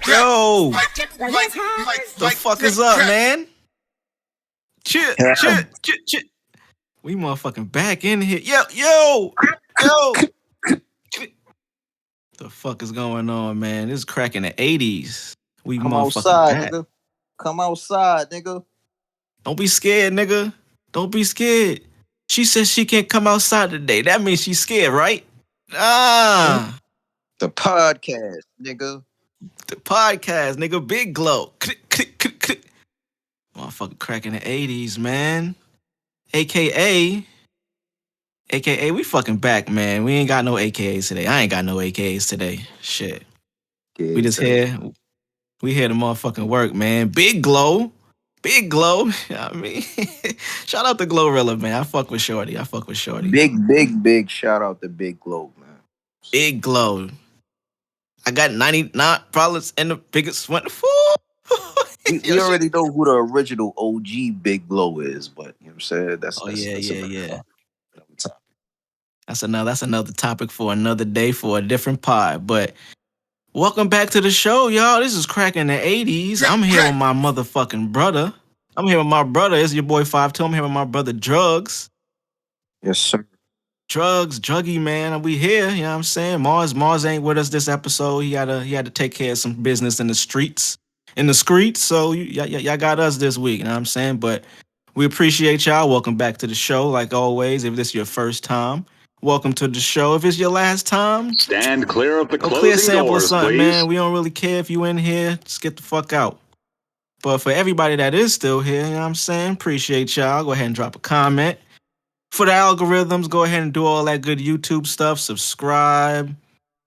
Yo, the fuck is up, man? Chit. We motherfucking back in here. Yo. The fuck is going on, man? This is cracking the 80s. We Come motherfucking outside, back. nigga. Come outside, nigga. Don't be scared, nigga. Don't be scared. She says she can't come outside today. That means she's scared, right? The podcast, nigga. The podcast, nigga. Big glow. Motherfucking cracking the 80s, man. AKA, we fucking back, man. We ain't got no AKAs today. I ain't got no AKAs today. Shit. We just here. We here to motherfucking work, man. Big glow. You know what I mean? Shout out to Glorilla, man. I fuck with Shorty. Big shout out to Big Glow, man. Big glow. I got 99 problems and the biggest one. We already know who the original OG Big Glow is, but you know what I'm saying? That's That's another topic for another day for a different pod. But welcome back to the show, y'all. This is cracking the 80s. I'm here with my motherfucking brother. It's your boy 5'2". I'm here with my brother Drvgz. Yes, sir. Druggy, man. We here, you know what I'm saying? Marz ain't with us this episode. He had to take care of some business in the streets. So y'all got us this week, you know what I'm saying? But we appreciate y'all. Welcome back to the show, like always. If this is your first time, welcome to the show. If it's your last time, stand clear of the closing clear sample doors, or something, please. man. We don't really care if you in here. Just get the fuck out. But for everybody that is still here, you know what I'm saying? Appreciate y'all. Go ahead and drop a comment. For the algorithms, go ahead and do all that good YouTube stuff. Subscribe,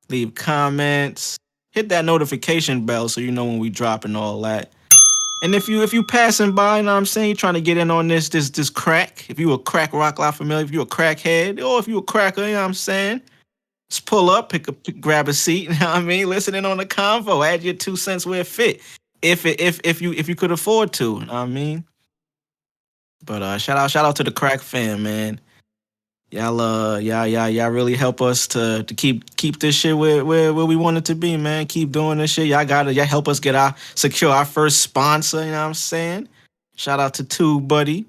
leave comments, hit that notification bell so you know when we drop and all that. And if you passing by, you know what I'm saying, you're trying to get in on this crack. If you a crack rock lot familiar, if you a crackhead, or if you a cracker, you know what I'm saying, just pull up, grab a seat, you know what I mean, listen in on the convo, add your 2 cents where it fit. If you could afford to, you know what I mean? But shout out to the crack fam, man. Y'all really help us to keep this shit where we want it to be, man. Keep doing this shit. Y'all help us secure our first sponsor, you know what I'm saying? Shout out to TUBEBUDDY.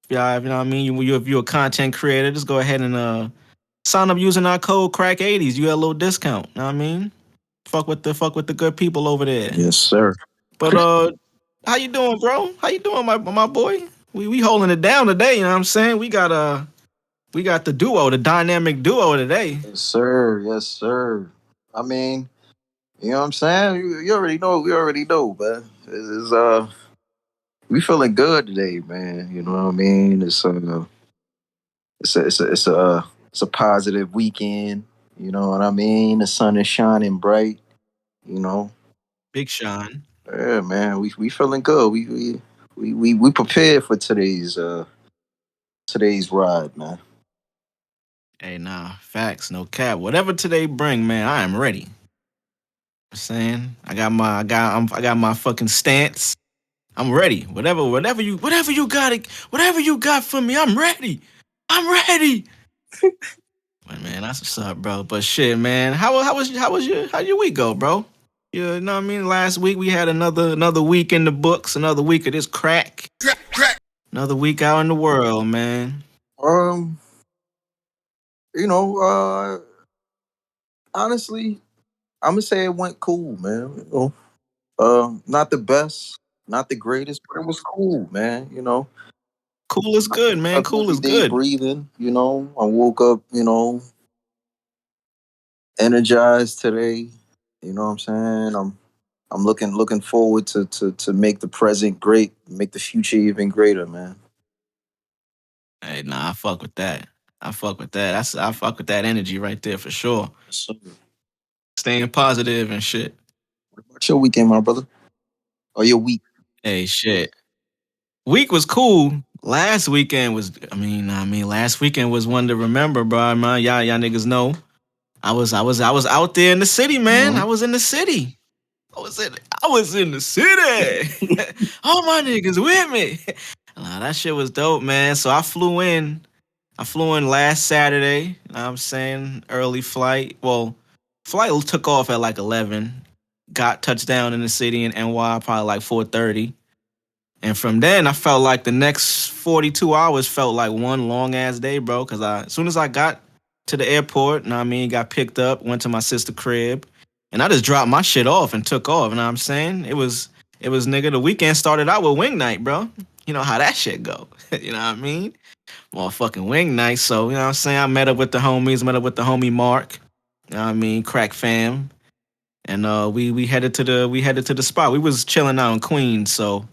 Y'all, you know what I mean? If you're a content creator, just go ahead and sign up using our code CRACK80s. You get a little discount, you know what I mean? Fuck with the good people over there. Yes, sir. But how you doing, bro? How you doing, my boy? We holding it down today, you know what I'm saying? We got the duo, the dynamic duo today. Yes, sir. I mean, you know what I'm saying? You already know. We already know, man. We feeling good today, man. You know what I mean? It's a positive weekend. You know what I mean? The sun is shining bright. You know. Big shine. Yeah, man. We feeling good. We prepared for today's ride, man. Hey, nah, facts, no cap. Whatever today bring, man, I am ready. I'm saying I got my fucking stance. I'm ready. Whatever you got for me, I'm ready. But man, that's what's up, bro. But shit, man, how your week go, bro? You know what I mean? Last week we had another week in the books, another week of this crack. Another week out in the world, man. You know, honestly, I'm gonna say it went cool, man. You know, not the best, not the greatest, but it was cool, man. You know, cool is good, man. Cool is good. Breathing, you know. I woke up, you know, energized today. You know what I'm saying? I'm looking forward to make the present great, make the future even greater, man. Hey, nah, I fuck with that. I fuck with that energy right there for sure. Staying positive and shit. What about your weekend, my brother? Or your week? Hey, shit. Week was cool. Last weekend was, last weekend was one to remember, bro. Man, y'all niggas know. I was out there in the city, man. Mm-hmm. I was in the city. All my niggas with me. That shit was dope, man. So I flew in last Saturday. You know what I'm saying? Early flight. Well, flight took off at like 11. got touchdown in the city in NY, probably like 4:30. And from then, I felt like the next 42 hours felt like one long ass day, bro. Cause as soon as I got to the airport, know what I mean, got picked up, went to my sister's crib, and I just dropped my shit off and took off. You know what I'm saying? It was nigga. The weekend started out with wing night, bro. You know how that shit go. You know what I mean? Motherfucking wing night. So, you know what I'm saying? I met up with the homies, met up with the homie Mark. You know what I mean? Crack fam. And we headed to the spot. We was chilling out in Queens, so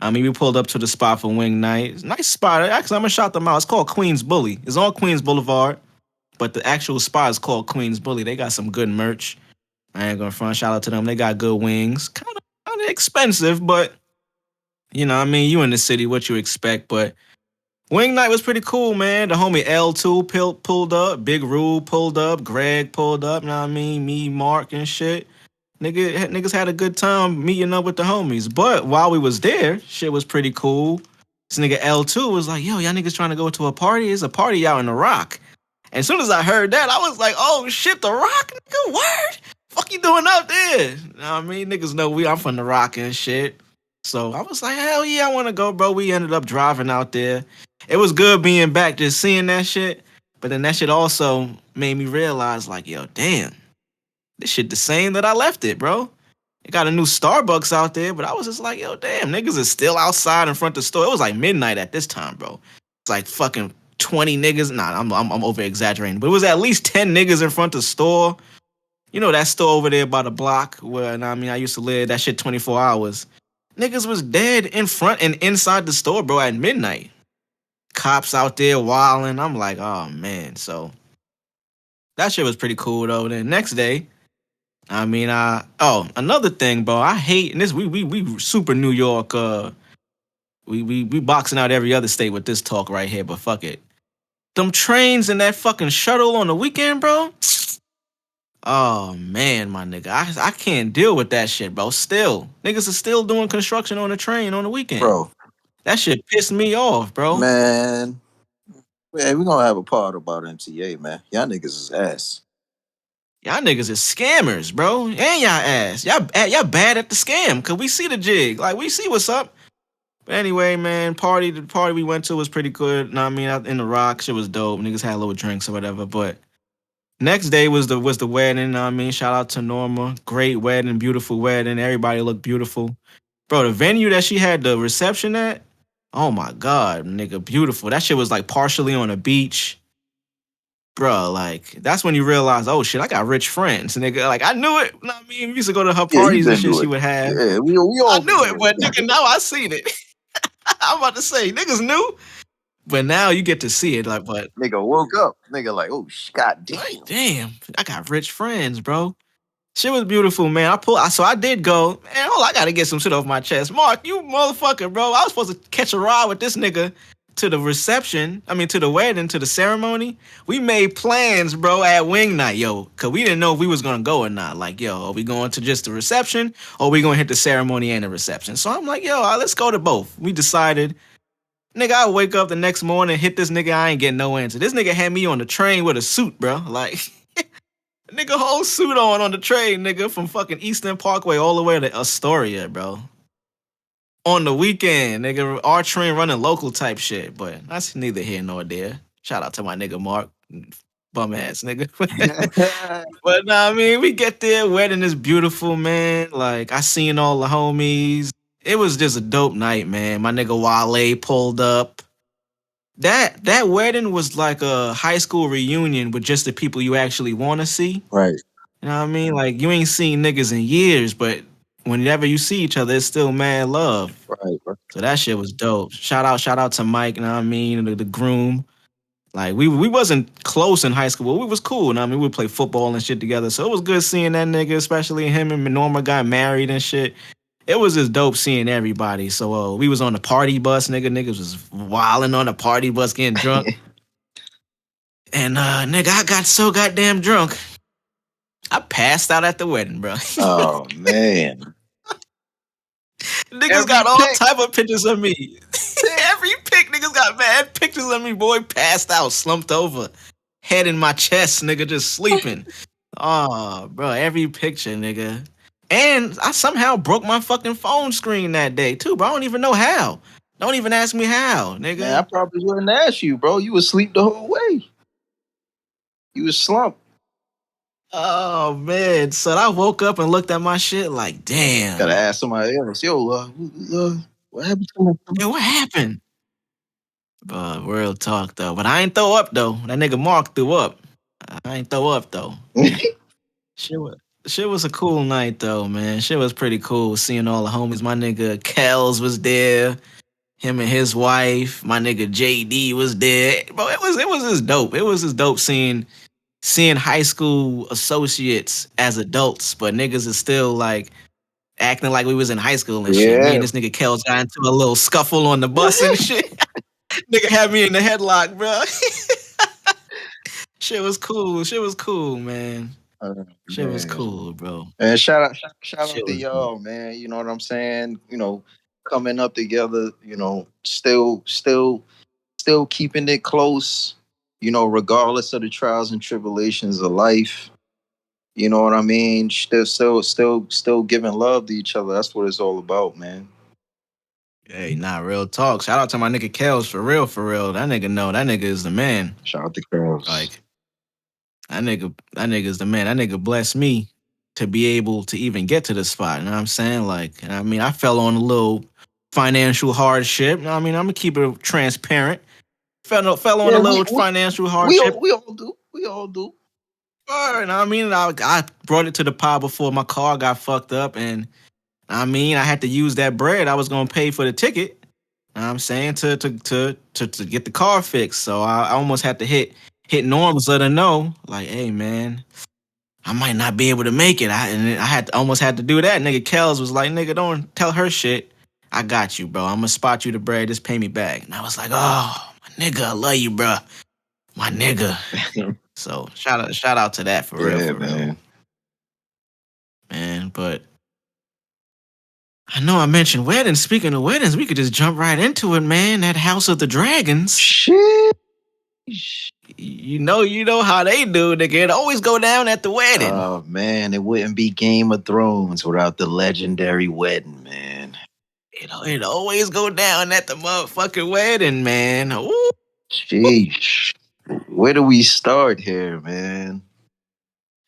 I mean we pulled up to the spot for wing night. It's a nice spot. Actually, I'm gonna shout them out. It's called Queens Bully. It's on Queens Boulevard, but the actual spot is called Queens Bully. They got some good merch. I ain't gonna front. Shout out to them. They got good wings. Kind of expensive, but you know, what I mean, you in the city, what you expect? But wing night was pretty cool, man. The homie L2 pulled up, Big Rube pulled up, Greg pulled up, you know what I mean? Me, Mark, and shit. Niggas had a good time meeting up with the homies. But while we was there, shit was pretty cool. This nigga L2 was like, yo, y'all niggas trying to go to a party? It's a party out in the Rock. And as soon as I heard that, I was like, oh shit, the Rock, nigga, word? Fuck you doing out there? You know what I mean? Niggas know I'm from the Rock and shit. So I was like, hell yeah, I want to go, bro. We ended up driving out there. It was good being back, just seeing that shit. But then that shit also made me realize, like, yo, damn, this shit the same that I left it, bro. It got a new Starbucks out there, but I was just like, yo, damn, niggas is still outside in front of the store. It was like midnight at this time, bro. It's like fucking 20 niggas. Nah, I'm over exaggerating, but it was at least 10 niggas in front of the store. You know that store over there by the block where I mean I used to live. That shit 24 hours. Niggas was dead in front and inside the store, bro, at midnight. Cops out there wilding. I'm like, oh man. So that shit was pretty cool though. Then next day, I mean, another thing, bro. I hate and this. We super New York. We boxing out every other state with this talk right here. But fuck it. Them trains and that fucking shuttle on the weekend, bro. Oh man, my nigga, I can't deal with that shit, bro. Still, niggas are still doing construction on the train on the weekend. Bro, that shit pissed me off, bro. Man, we gonna have a part about MTA, man. Y'all niggas is ass. Y'all niggas is scammers, bro. And y'all ass. Y'all bad at the scam, cause we see the jig. Like we see what's up. But anyway, man, the party we went to was pretty good. Know what I mean, out in the Rock, shit was dope. Niggas had little drinks or whatever, but next day was the wedding. Know what I mean, shout out to Norma. Great wedding, beautiful wedding. Everybody looked beautiful. Bro, the venue that she had the reception at, oh my God, nigga, beautiful. That shit was like partially on a beach. Bro, like, that's when you realize, oh shit, I got rich friends. Nigga, like, I knew it. You know what I mean? We used to go to her parties and shit she would have. Yeah, we all I knew it, but nigga, now I seen it. I'm about to say, niggas knew. But now you get to see it, like, but nigga woke up, nigga, like, oh, god damn, like, damn, I got rich friends, bro. Shit was beautiful, man. So I did go, man. I gotta get some shit off my chest. Mark, you motherfucker, bro. I was supposed to catch a ride with this nigga to the reception. I mean, to the wedding, to the ceremony. We made plans, bro, at wing night, yo, cause we didn't know if we was gonna go or not. Like, yo, are we going to just the reception, or are we gonna hit the ceremony and the reception? So I'm like, yo, let's go to both. We decided. Nigga, I wake up the next morning, hit this nigga, I ain't getting no answer. This nigga had me on the train with a suit, bro. Like, nigga, whole suit on the train, nigga, from fucking Eastern Parkway all the way to Astoria, bro. On the weekend, nigga, our train running local type shit, but that's neither here nor there. Shout out to my nigga Mark, bum ass nigga. But nah, I mean, we get there, wedding is beautiful, man. Like, I seen all the homies. It was just a dope night, man. My nigga Wale pulled up. That wedding was like a high school reunion with just the people you actually want to see. Right. You know what I mean? Like, you ain't seen niggas in years, but whenever you see each other, it's still mad love. Right. So that shit was dope. Shout out to Mike, you know what I mean? The groom. Like, we wasn't close in high school, but we was cool. You know what I mean? We would play football and shit together. So it was good seeing that nigga, especially him and Norma got married and shit. It was just dope seeing everybody. So we was on the party bus, nigga. Niggas was wilding on the party bus, getting drunk. And nigga, I got so goddamn drunk, I passed out at the wedding, bro. Oh man. Niggas got all type of pictures of me. Every pic, niggas got mad pictures of me, boy. Passed out, slumped over, head in my chest, nigga, just sleeping. Oh, bro, every picture, nigga. And I somehow broke my fucking phone screen that day too, but I don't even know how. Don't even ask me how, Man, I nigga. probably wouldn't ask you, bro. You was asleep the whole way. You was slumped. Oh man. So I woke up and looked at my shit like, Gotta damn. ask somebody else. Yo, what happened to him? Yo, what happened? But real talk though. But I ain't throw up though. That nigga Mark threw up. I ain't throw up though. Shit was Shit was a cool night though, man. Shit was pretty cool seeing all the homies. My nigga Kels was there. Him and his wife. My nigga JD was there. Bro, it was just dope. It was just dope seeing high school associates as adults, but niggas is still like acting like we was in high school and shit. Me Yeah. and this nigga Kels got into a little scuffle on the bus and shit. Nigga had me in the headlock, bro. Shit was cool. Shit was cool, man. Shit was Man. cool, bro. And shout out Shit to was cool. y'all, man. You know what I'm saying? Coming up together, still keeping it close, regardless of the trials and tribulations of life. You know what I mean? Still giving love to each other. That's what it's all about, man. Hey, nah, real talk. Shout out to my nigga Kels for real, for real. That nigga know that nigga is the man. Shout out to girls. Like that nigga is the man. That nigga blessed me to be able to even get to this spot. You know what I'm saying? Like, I mean, I fell on a little financial hardship. You know what I mean? I'm gonna keep it transparent. Fell on a Yeah, little financial we hardship. all we all do. We all do. You know what I mean? I brought it to the pod before my car got fucked up, and I mean, I had to use that bread I was gonna pay for the ticket. You know what I'm saying to get the car fixed. So I almost had to hit Norms, let her know, like, hey man, I might not be able to make it. I almost had to do that. Nigga Kels was like, nigga, don't tell her shit. I got you, bro. I'm gonna spot you the bread. Just pay me back. And I was like, oh, my nigga, I love you, bro. My nigga. So shout out to that for real, Yeah, for real, man. man. But I know I mentioned weddings. Speaking of weddings, we could just jump right into it, man. That House of the Dragons. Shit. You know how they do, nigga. It always go down at the wedding. Oh man, it wouldn't be Game of Thrones without the legendary wedding, man. It always go down at the motherfucking wedding, man. Ooh. Sheesh. Where do we start here, man?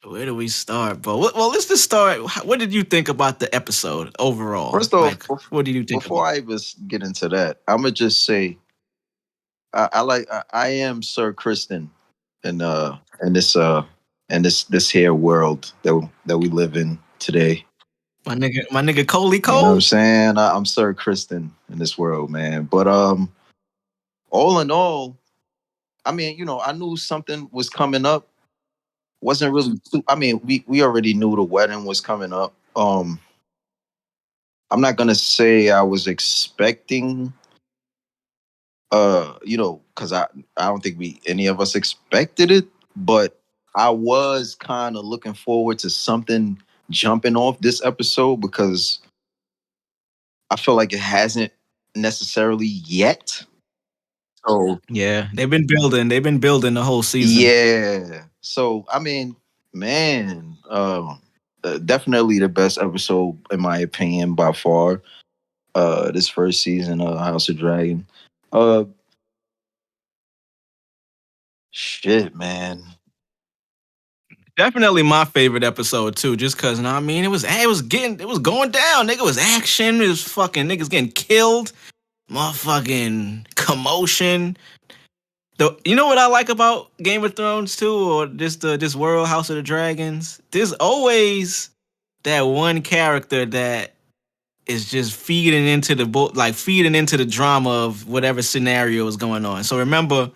Where do we start, bro? Well, let's just start. What did you think about the episode overall? First off, Like, what did you think before about? I even get into that, I'm gonna just say I am Sir Kristen in this here world that we live in today. My nigga Coley You know what I'm Cole? saying? I'm Sir Kristen in this world, man. But all in all, I mean, I knew something was coming up. Wasn't really I mean, we already knew the wedding was coming up. I'm not gonna say I was expecting because I don't think we any of us expected it, but I was kind of looking forward to something jumping off this episode because I feel like it hasn't necessarily yet. So Yeah, they've been building. They've been building the whole season. yeah. So I mean, man, definitely the best episode in my opinion by far. This first season of House of Dragon. Uh, shit, man. Definitely my favorite episode too, just cause, you know what I mean, it was going down. Nigga, it was action. It was fucking niggas getting killed. Motherfucking commotion. You know what I like about Game of Thrones too, or this world, House of the Dragons? There's always that one character that is just feeding into feeding into the drama of whatever scenario is going on. So remember,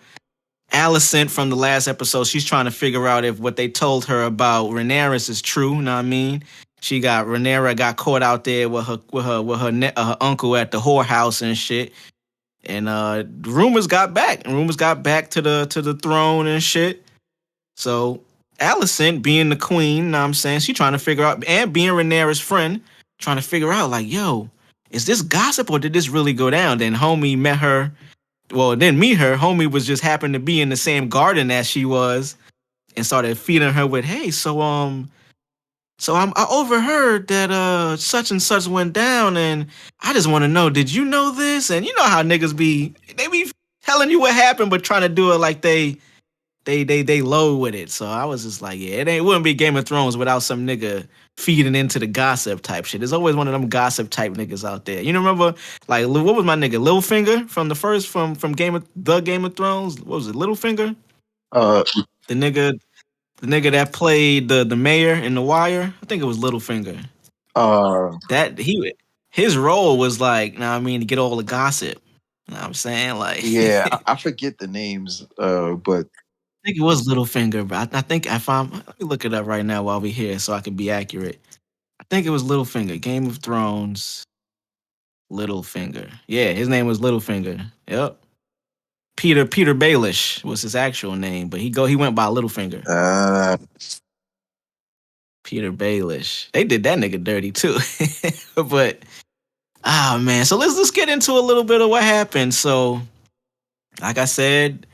Alicent from the last episode, she's trying to figure out if what they told her about Rhaenyra is true. You know what I mean? Rhaenyra got caught out there with her uncle at the whorehouse and shit. And rumors got back. Rumors got back to the throne and shit. So Alicent, being the queen, you know what I'm saying, she trying to figure out, and being Rhaenyra's friend, trying to figure out, like, yo, is this gossip or did this really go down? Then homie met her. Well, didn't meet her. Homie was just happened to be in the same garden as she was and started feeding her with, hey, So I overheard that such and such went down, and I just want to know, did you know this? And you know how niggas be telling you what happened, but trying to do it like they low with it. So I was just like, yeah, it wouldn't be Game of Thrones without some nigga feeding into the gossip type shit. There's always one of them gossip type niggas out there. You know, remember like what was my nigga Littlefinger from the first from Game of Thrones? What was it, Littlefinger? Uh, The nigga that played the mayor in The Wire. I think it was Littlefinger. That his role was like, I mean, to get all the gossip. You know what I'm saying? Like, yeah, I forget the names, but I think it was Littlefinger, but I think let me look it up right now while we're here so I can be accurate. I think it was Littlefinger. Game of Thrones, Littlefinger. Yeah, his name was Littlefinger. Yep. Peter Baelish was his actual name, but he went by Littlefinger. Peter Baelish. They did that nigga dirty too. But man, so let's get into a little bit of what happened. So, like I said,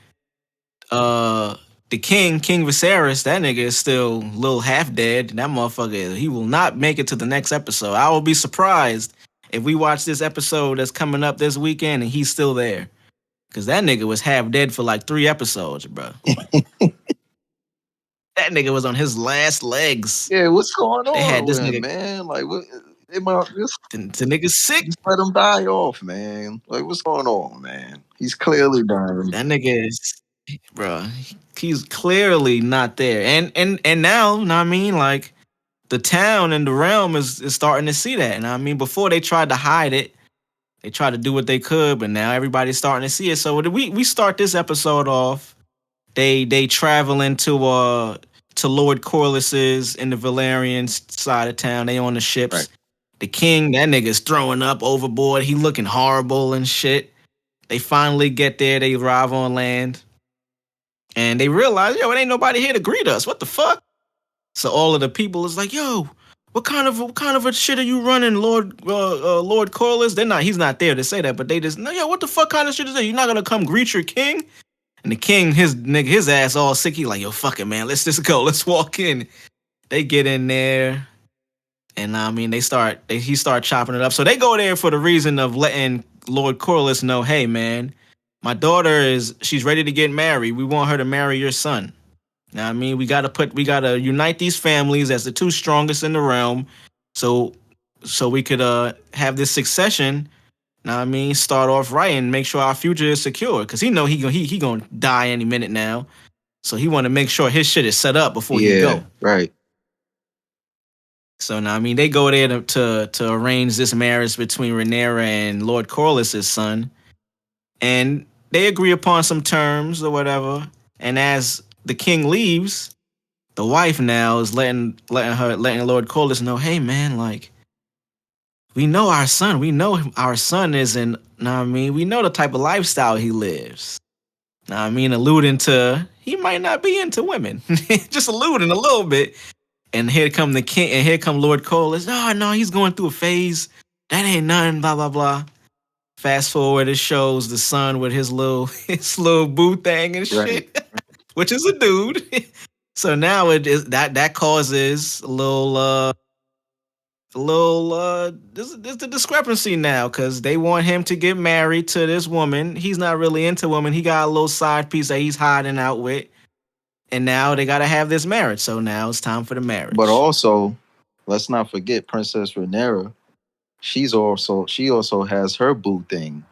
the King Viserys, that nigga is still a little half dead. That motherfucker, he will not make it to the next episode. I will be surprised if we watch this episode that's coming up this weekend and he's still there. Cause that nigga was half dead for like 3 episodes, bro. That nigga was on his last legs. Yeah, what's going on? They had this nigga, man. Like, what? The nigga's sick. Just let him die off, man. Like, what's going on, man? He's clearly dying. That nigga is, bro. He's clearly not there. And now, know what I mean, like the town and the realm is starting to see that. And I mean, before they tried to hide it, they tried to do what they could, but now everybody's starting to see it. So we start this episode off. They travel into Lord Corlys's in the Valerian side of town. They on the ships. Right. The king, that nigga's throwing up overboard. He looking horrible and shit. They finally get there. They arrive on land. And they realize, yo, it ain't nobody here to greet us. What the fuck? So all of the people is like, yo, what kind of a shit are you running, Lord Corlys? He's not there to say that, but they just, no, yo, what the fuck kind of shit is that? You're not gonna come greet your king? And the king, his ass all sick. He like, yo, fuck it, man. Let's just go. Let's walk in. They get in there, and I mean, he start chopping it up. So they go there for the reason of letting Lord Corlys know, hey, man, my daughter she's ready to get married. We want her to marry your son. Now, I mean, we gotta unite these families as the 2 strongest in the realm, so we could have this succession. Now, I mean, start off right and make sure our future is secure, because he know he gonna die any minute now, so he want to make sure his shit is set up before he go. Right. So now, I mean, they go there to arrange this marriage between Rhaenyra and Lord Corlys's son, and they agree upon some terms or whatever. And as the king leaves, the wife now is letting Lord Corlys know, hey man, like, we know our son. We know our son isn't, I mean, we know the type of lifestyle he lives. Now, I mean, alluding to he might not be into women. Just alluding a little bit. And here come the king, and here come Lord Corlys. Oh no, he's going through a phase. That ain't nothing, blah, blah, blah. Fast forward, it shows the son with his little boo thing and shit. Right. Which is a dude. So now it is that causes a little there's a discrepancy now, because they want him to get married to this woman. He's not really into women. He got a little side piece that he's hiding out with. And now they got to have this marriage. So now it's time for the marriage. But also, let's not forget Princess Rhaenyra. She also has her boo thing.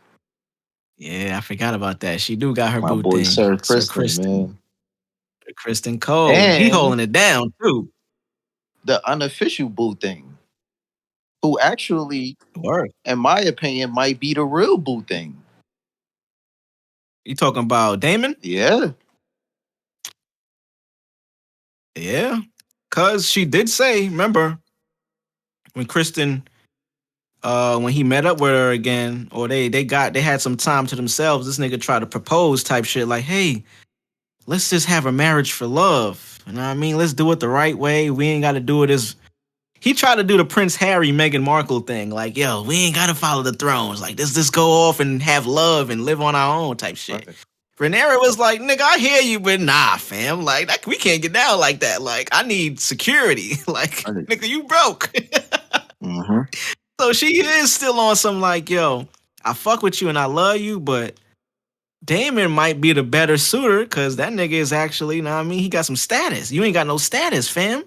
Yeah, I forgot about that. She do got her My boo boy, thing. Sir Kristen, man. Kristen Cole. And he holding it down too. The unofficial boo thing, who actually, in my opinion, might be the real boo thing. You talking about Daemon? Yeah. Yeah. Cause she did say, remember, when Kristen when he met up with her again, or they had some time to themselves, this nigga tried to propose type shit, like, hey, let's just have a marriage for love. You know what I mean? Let's do it the right way. We ain't got to do it as... He tried to do the Prince Harry, Meghan Markle thing. Like, yo, we ain't got to follow the thrones. Like, let's just go off and have love and live on our own type shit. Right. Rhaenyra was like, nigga, I hear you, but nah, fam. Like, we can't get down like that. Like, I need security. Like, Right. nigga, you broke. Mm-hmm. So she is still on some like, yo, I fuck with you and I love you, but Damon might be the better suitor because that nigga is actually, you know what I mean? He got some status. You ain't got no status, fam.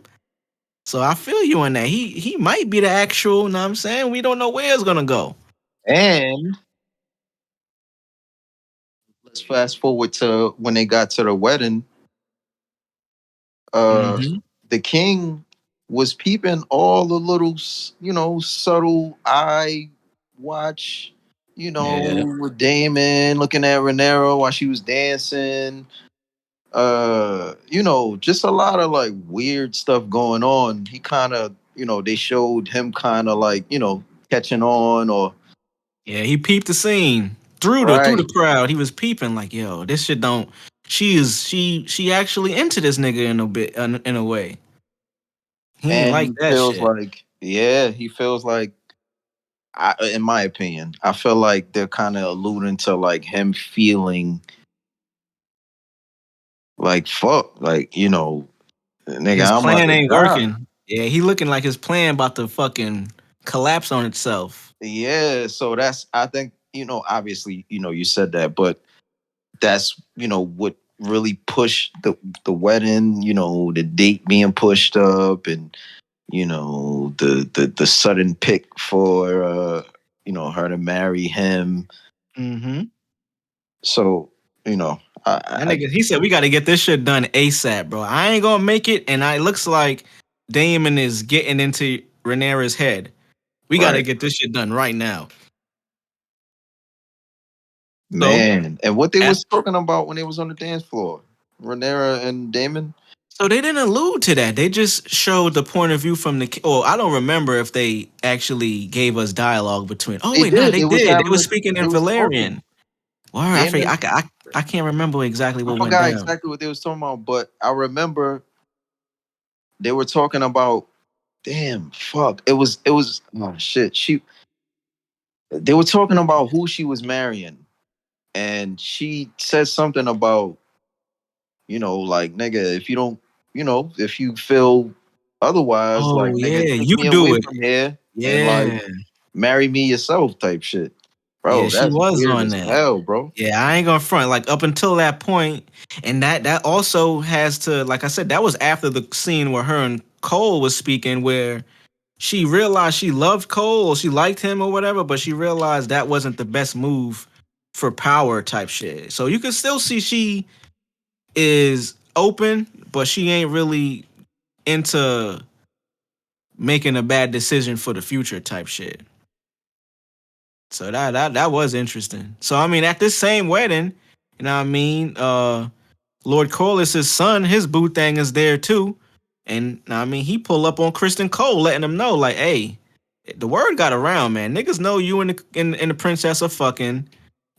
So I feel you on that. He might be the actual, you know what I'm saying? We don't know where it's gonna go. And let's fast forward to when they got to the wedding. Uh, Mm-hmm. the king was peeping all the little, subtle eye watch. Yeah. With Damon looking at Rhaenyra while she was dancing. Just a lot of like weird stuff going on. He kind of, they showed him kind of like, catching on or Yeah, he peeped the scene. Through the right. crowd. He was peeping like, yo, this shit don't she actually into this nigga in a bit in a way. He ain't And like he that feels shit. like, yeah, he feels like, in my opinion, I feel like they're kind of alluding to like him feeling like fuck, like nigga, His I'm about plan to ain't die. working. Yeah, he looking like his plan about to fucking collapse on itself. Yeah, so that's I think obviously you said that, but that's what really pushed the wedding. The date being pushed up, and the sudden pick for her to marry him. Mm-hmm. So That I nigga, he said we got to get this shit done ASAP, bro. I ain't gonna make it, and it looks like Damon is getting into Rhaenyra's head. We got to right. get this shit done right now. So, Man, and what they at, was talking about when they was on the dance floor, Rhaenyra and Damon. so they didn't allude to that. They just showed the point of view from the. Oh, I don't remember if they actually gave us dialogue between. Oh They wait, nah, did. they They was did. They having was speaking they in was talking. Valerian. Word, I Damon, forget. I can't remember exactly I what went forgot down. exactly what they was talking about, but I remember they were talking about. Damn, fuck. It was. Oh shit. They were talking about who she was marrying, and she said something about like nigga, if you don't, if you feel otherwise, like Oh nigga, yeah, take you me do away it. from here and like Yeah, marry me yourself type shit. yeah, Bro, she that's was weird on as that. hell, bro. Yeah, I ain't gonna front. Like up until that point, and that also has to, like I said, that was after the scene where her and Cole was speaking, where she realized she loved Cole or she liked him or whatever, but she realized that wasn't the best move for power type shit. So you can still see she is open, but she ain't really into making a bad decision for the future type shit. So that was interesting. So I mean, at this same wedding, you know what I mean? Lord Corliss's son, his boo thing is there too. And I mean, he pull up on Kristen Cole, letting him know, like, hey, the word got around, man. Niggas know you and the princess are fucking.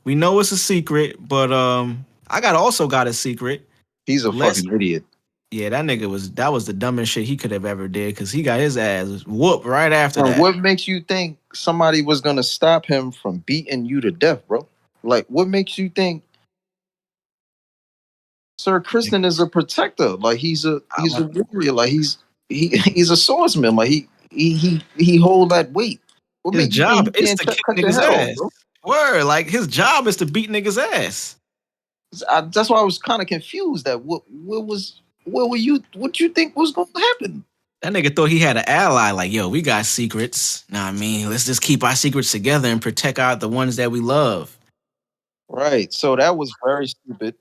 We know it's a secret, but I also got a secret. He's a Let's fucking idiot. Yeah, that was the dumbest shit he could have ever did because he got his ass whooped right after And that. what makes you think somebody was gonna stop him from beating you to death, bro? Like, what makes you think Sir Kristen is a protector? Like, he's a warrior. Like, he's a swordsman. Like, he hold that weight. What His make you think job he is can't to kick cut your niggas' head off, ass. bro? Word, like his job is to beat niggas' ass. That's why I was kind of confused. That what you think was gonna happen? That nigga thought he had an ally. Like, yo, we got secrets. Nah, I mean, let's just keep our secrets together and protect the ones that we love. Right. So that was very stupid.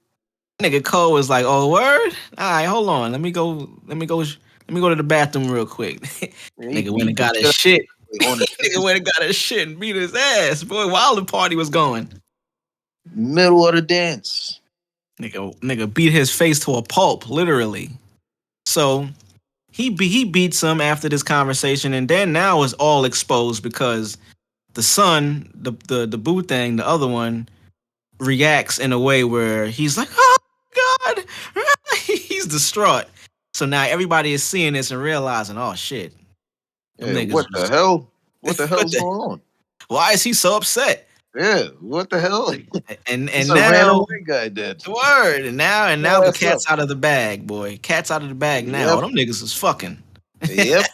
Nigga Cole was like, "Oh, word. All right, hold on. Let me go to the bathroom real quick." He Nigga went beat and the got his shit shit. on Nigga the went and got his shit and beat his ass, boy, while the party was going. middle of the dance. Nigga beat his face to a pulp, literally. So he beats him after this conversation, and then now it's all exposed because the son, the boo thing, the other one, reacts in a way where he's like, "Oh God," he's distraught. So now everybody is seeing this and realizing, "Oh shit, them Yeah, niggas what the was hell? What the what hell's the? going on? Why is he so upset?" Yeah, what the hell? And It's and a random now white guy dead. word. And now the What's up? cat's out of the bag, boy. Cat's out of the bag now. Yep, Them niggas was fucking. yep.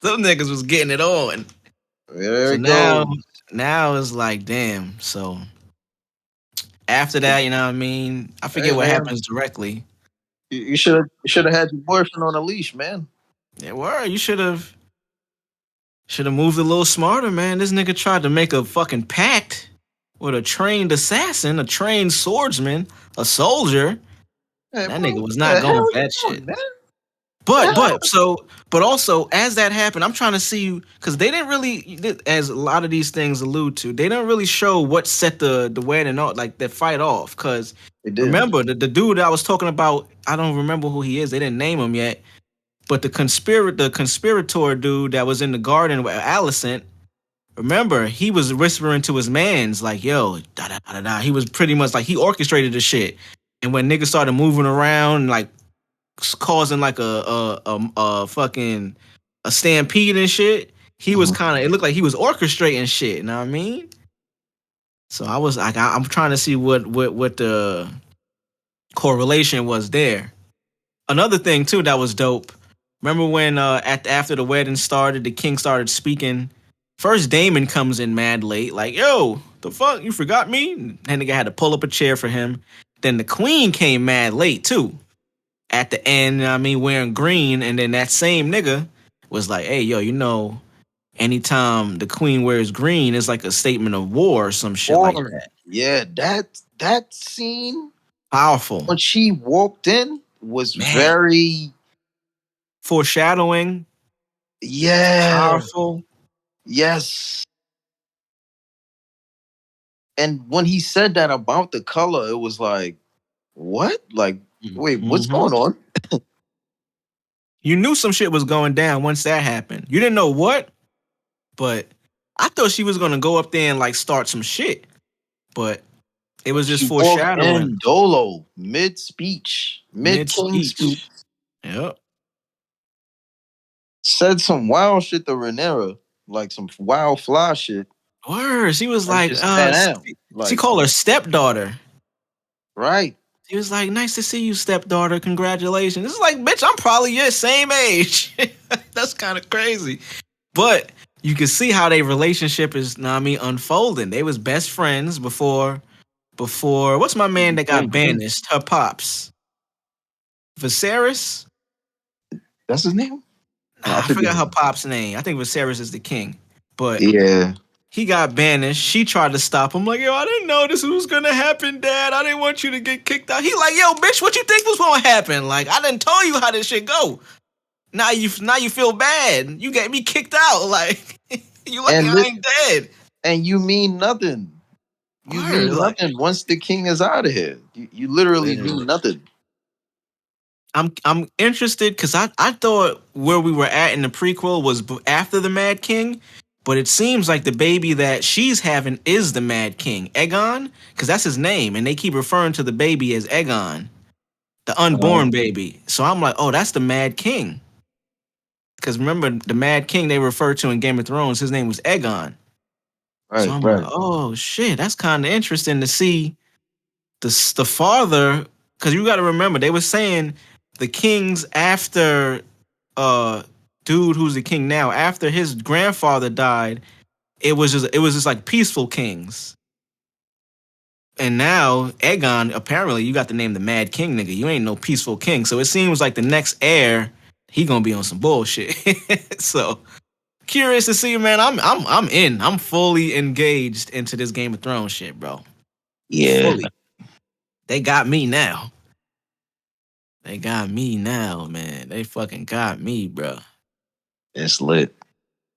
Them niggas was getting it on. There So it goes. now it's like, damn. So after that, you know what I mean? I forget Hey what man, happens directly. you should have had your boyfriend on a leash, man. Yeah, word. You should have moved a little smarter, man. This nigga tried to make a fucking pact with a trained assassin, a trained swordsman, a soldier. Hey, That bro, nigga what was the not hell going are for you that shit. doing, man? But The hell? but so but also as that happened, I'm trying to see because they didn't really, as a lot of these things allude to, they don't really show what set the wedding off, like the fight off. Because It didn't. remember the dude I was talking about, I don't remember who he is. They didn't name him yet. But the conspirator dude that was in the garden with Alicent, remember he was whispering to his mans like, "Yo, da da da da." He was pretty much like he orchestrated the shit. And when niggas started moving around, like causing like a fucking a stampede and shit. He was Mhm. kind of, it looked like he was orchestrating shit. You know what I mean? So I was like, I'm trying to see what the correlation was there. Another thing too that was dope. Remember when after the wedding started, the king started speaking. First, Damon comes in mad late, like, "Yo, the fuck, you forgot me?" And nigga had to pull up a chair for him. Then the queen came mad late too. At the end, I mean, wearing green, and then that same nigga was like, "Hey, yo, anytime the queen wears green, it's like a statement of war or some shit like Or that." yeah, that scene Powerful, when she walked in was man. very Foreshadowing, yeah, powerful. yes. And when he said that about the color, it was like, what? Like, wait, what's Mm-hmm. going on? You knew some shit was going down once that happened. You didn't know what, but I thought she was gonna go up there and like start some shit. But it was just She walked foreshadowing, in dolo, mid speech, mid mid king speech, speech. Yep. said some wild shit to Rhaenyra, like some wild fly shit, Word. She was and like, just sat down. she Like, called her stepdaughter. right. He was like, "Nice to see you, stepdaughter. Congratulations." It's like, bitch, I'm probably your same age. That's kind of crazy. But you can see how their relationship is, know what I mean, unfolding. They was best friends before what's my man that got banished? Her pops. Viserys? That's his name? Nah, I forgot her pop's name. I think Viserys is the king. But Yeah. he got banished. She tried to stop him. Like, "Yo, I didn't know this was gonna happen, Dad. I didn't want you to get kicked out." He like, "Yo, bitch, what you think was gonna happen? Like, I didn't tell you how this shit go. Now you feel bad. You get me kicked out. Like, you lucky And I ain't dead." and you mean nothing. You Word, mean like, nothing once the king is out of here. You literally mean nothing. I'm interested because I thought where we were at in the prequel was after the Mad King, but it seems like the baby that she's having is the Mad King, Aegon, because that's his name, and they keep referring to the baby as Aegon, the unborn baby. So I'm like, oh, that's the Mad King. Because remember, the Mad King they refer to in Game of Thrones, his name was Aegon. So Right, I'm like, right. oh shit, that's kind of interesting to see the father, because you got to remember they were saying the kings after dude who's the king now, after his grandfather died, it was just like peaceful kings. And now Aegon, apparently you got the name the Mad King, nigga. You ain't no peaceful king. So it seems like the next heir, he gonna be on some bullshit. So curious to see, man. I'm in. I'm fully engaged into this Game of Thrones shit, bro. Yeah, Fully. They got me now. They got me now, man. They fucking got me, bro. it's lit.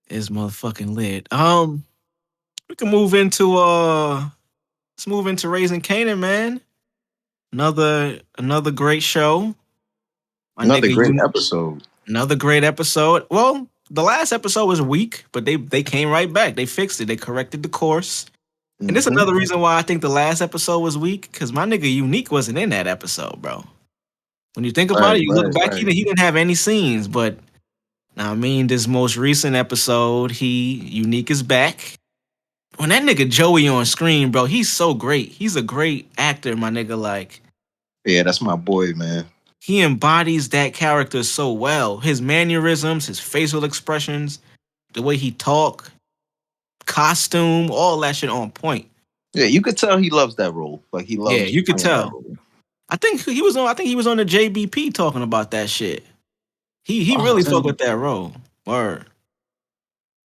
It's motherfucking lit. We can move into let's move into Raising Kanan, man. Another great show. My Another nigga, great episode. another great episode. Well, the last episode was weak, but they came right back. They fixed it. They corrected the course. And this is Mhm. another reason why I think the last episode was weak, because my nigga Unique wasn't in that episode, bro. When you think about Right, it, you look right, back, right. he didn't have any scenes, but I mean, this most recent episode, Unique is back. when that nigga Joey on screen, bro, he's so great. He's a great actor, my nigga. Like Yeah, that's my boy, man. he embodies that character so well. His mannerisms, his facial expressions, the way he talk, costume, all that shit on point. Yeah, you could tell he loves that role. Like he Yeah, loves you could playing that tell. role. I think he was on the JBP talking about that shit. He Oh, really fuck man. with that role. Word.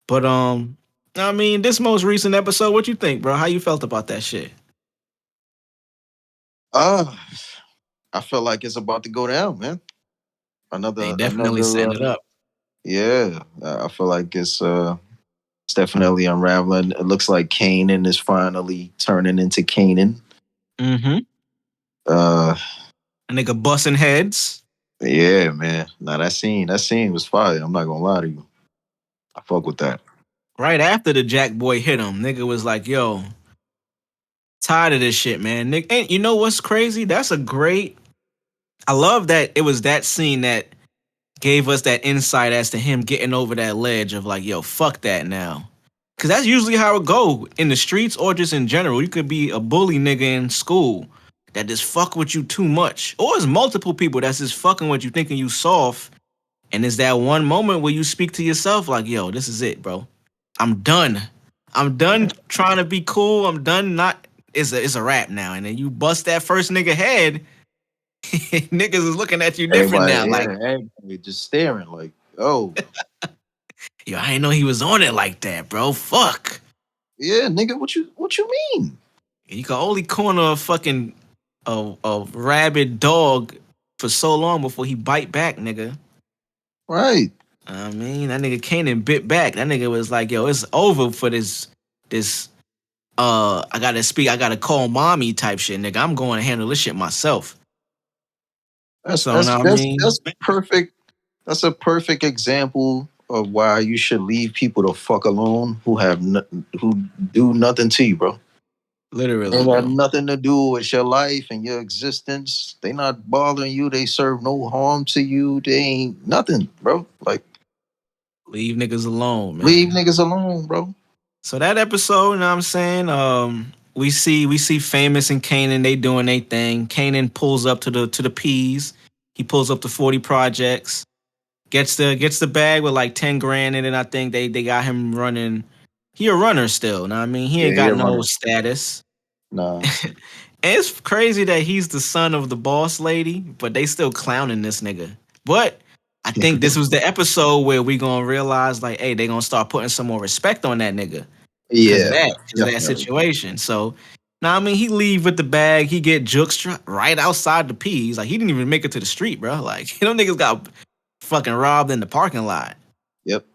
But I mean, this most recent episode, what you think, bro? How you felt about that shit? uh, I feel like it's about to go down, man. They Another, definitely another. setting it up. Yeah, I feel like it's definitely unraveling. It looks like Kanan is finally turning into Kanan. Mm-hmm. Uh, A nigga busting heads. yeah, man. Now that scene was fire. I'm not gonna lie to you. I fuck with that. Right after the Jack Boy hit him, nigga was like, yo, tired of this shit, man. Nick, and you know what's crazy? That's a great. I love that it was that scene that gave us that insight as to him getting over that ledge of like, yo, fuck that now. Cause that's usually how it go in the streets or just in general. You could be a bully nigga in school that just fuck with you too much. Or it's multiple people that's just fucking with you thinking you soft. And it's that one moment where you speak to yourself like, yo, this is it, bro. I'm done. I'm done trying to be cool. I'm done not it's a rap now. And then you bust that first nigga head, niggas is looking at you different now. Everybody, Like, yeah, everybody just staring like, oh, yo, I didn't know he was on it like that, bro. Fuck. yeah, nigga, what you mean? You can only corner a fucking a rabid dog for so long before he bite back, nigga. Right. I mean, that nigga Kanan bit back. That nigga was like, yo, it's over for this I gotta call mommy type shit, nigga. I'm going to handle this shit myself. That's So that's now I that's mean, that's perfect. That's a perfect example of why you should leave people the fuck alone who do nothing to you, bro. literally, They got bro. nothing to do with your life and your existence. They not bothering you. They serve no harm to you. They ain't nothing, bro. Like Leave niggas alone, leave man. niggas alone, bro. So that episode, you know what I'm saying? We see Famous and Kanan, they doing their thing. Kanan pulls up to the P's. He pulls up to 40 projects. Gets the bag with like 10 grand in it. I think they got him running. He a runner still. Know what I mean? He Yeah, ain't he got a no runner. status. Nah. And it's crazy that he's the son of the boss lady, but they still clowning this nigga. But I think this was the episode where we gonna realize, like, hey, they gonna start putting some more respect on that nigga Yeah, because of that definitely. situation. So now, I mean, he leave with the bag. He get juked right outside the P's. Like he didn't even make it to the street, bro. Like them niggas got fucking robbed in the parking lot. Yep.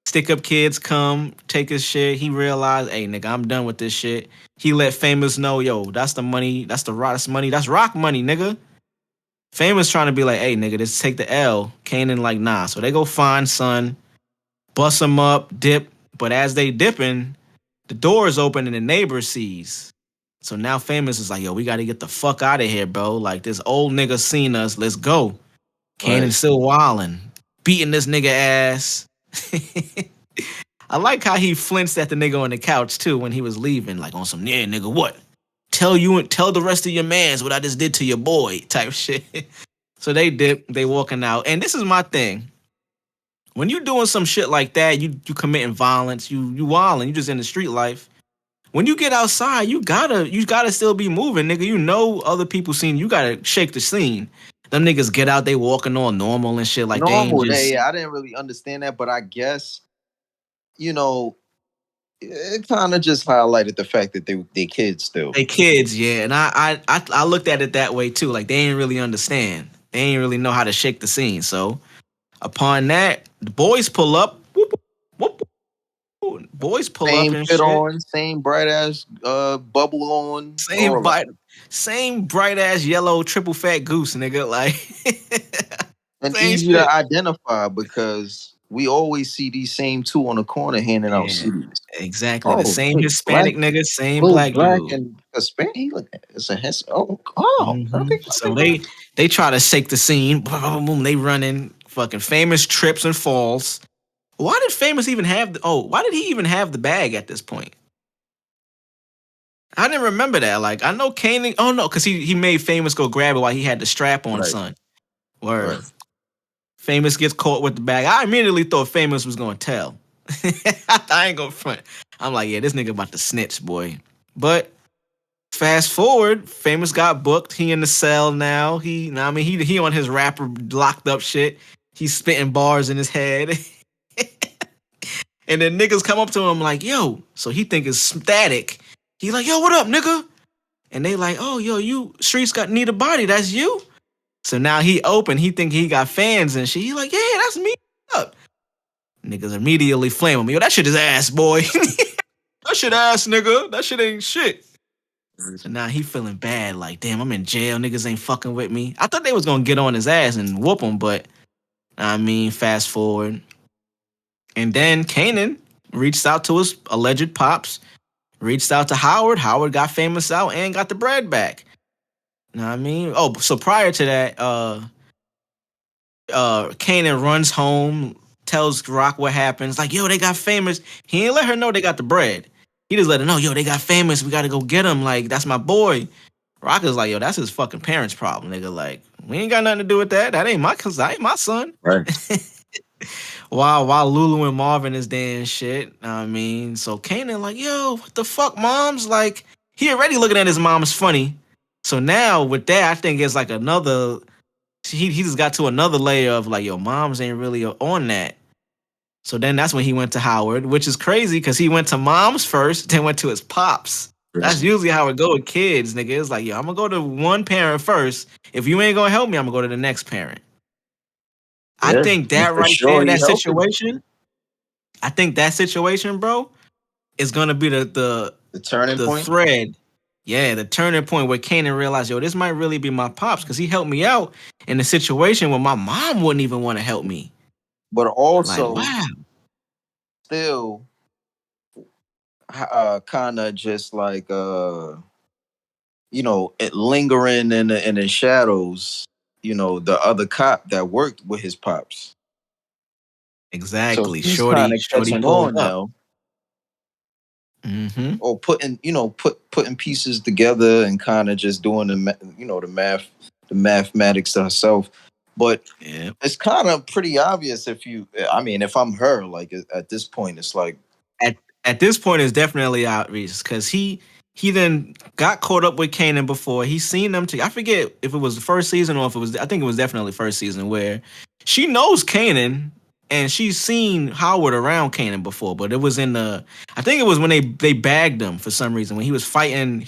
Stick up kids come take his shit. He realized, hey nigga, I'm done with this shit. He let Famous know, yo, that's the money, that's the rock money, that's rock money, nigga. Famous trying to be like, hey nigga, just take the L. Kanan like, nah. So they go find son, bust him up, dip. But as they dipping, the door is open and the neighbor sees. So now Famous is like, yo, we gotta get the fuck out of here, bro. Like this old nigga seen us. Let's go. Right. Kanan's still wilding, beating this nigga ass. I like how he flinched at the nigga on the couch too when he was leaving, like on some yeah nigga what? Tell the rest of your mans what I just did to your boy type shit. So they dip, they walking out, and this is my thing. When you doing some shit like that, you committing violence, you wilding, you just in the street life. When you get outside, you gotta still be moving, nigga. You know other people seen you gotta shake the scene. Them niggas get out, they walking on normal and shit like they ain't Normal. just I didn't really understand that, but I guess you know it kind of just highlighted the fact that they kids still. they kids, yeah. And I looked at it that way too. Like they ain't really understand. They ain't really know how to shake the scene. So upon that, the boys pull up. Whoop, whoop, whoop. Boys pull up Same and fit shit. on, same bright ass bubble on, Same all that. bright, same bright ass yellow triple fat goose, nigga. Like And same easy to shit. identify because we always see these same two on the corner handing out Yeah, CDs. exactly. The Oh, same look, black, Hispanic nigga, same blue, black black, dude. and Hispanic. He look, it's a oh, I So think they try to shake the scene. Boom, boom, boom. They running. Fucking Famous trips and falls. Why did Famous even have why did he even have the bag at this point? I didn't remember that. Like, I know Kanan. Oh no, because he made Famous go grab it while he had the strap on, Right. son. Word. Right. Famous gets caught with the bag. I immediately thought Famous was gonna tell. I ain't gonna front. I'm like, yeah, this nigga about to snitch, boy. But fast forward, Famous got booked. He in the cell now. He on his rapper locked up shit. He's spitting bars in his head. And then niggas come up to him like, yo. So he think it's static. He like, yo, what up, nigga? And they like, oh, yo, you Streets got need a body. That's you. So now he open. He think he got fans and shit. He like, yeah, that's me. What up? Niggas immediately flame him. Yo, that shit is ass, boy. That shit ass, nigga. That shit ain't shit. So now he feeling bad. Like, damn, I'm in jail. Niggas ain't fucking with me. I thought they was gonna get on his ass and whoop him, but fast forward. And then Kanan reached out to his alleged pops, reached out to Howard. Howard got Famous out and got the bread back. Know what I mean? Oh, so prior to that, Kanan runs home, tells Rock what happens. Like, yo, they got Famous. He ain't let her know they got the bread. He just let her know, yo, they got Famous. We got to go get him. Like, that's my boy. Rock is like, yo, that's his fucking parents' problem, nigga. Like, we ain't got nothing to do with that. That ain't my son. Right. While Lulu and Marvin is there and shit. So Kanan like, yo, what the fuck, moms? Like, he already looking at his mom as funny. So now with that, I think it's like another. He just got to another layer of like, yo, moms ain't really on that. So then that's when he went to Howard, which is crazy because he went to moms first, then went to his pops. That's usually how it go with kids, nigga. It's like, yo, I'm gonna go to one parent first. If you ain't gonna help me, I'm gonna go to the next parent. Yeah, I think that right sure there, that situation. I think that situation, bro, is gonna be the turning point. Thread. Yeah, the turning point where Kanan realized, yo, this might really be my pops because he helped me out in a situation where my mom wouldn't even want to help me. But also, like, wow. Still, kind of just like lingering in the shadows. The other cop that worked with his pops. Exactly. So he's Shorty catching pulled on up. now. Mm-hmm. Or putting pieces together and kind of just doing the mathematics to herself. But it's kind of pretty obvious if I'm her, like at this point, it's like at this point it's definitely obvious because he then got caught up with Kanan before. He's seen them I forget if it was the first season or if it was. I think it was definitely first season where she knows Kanan. And she's seen Howard around Kanan before, but it was in I think it was when they bagged him for some reason when he was fighting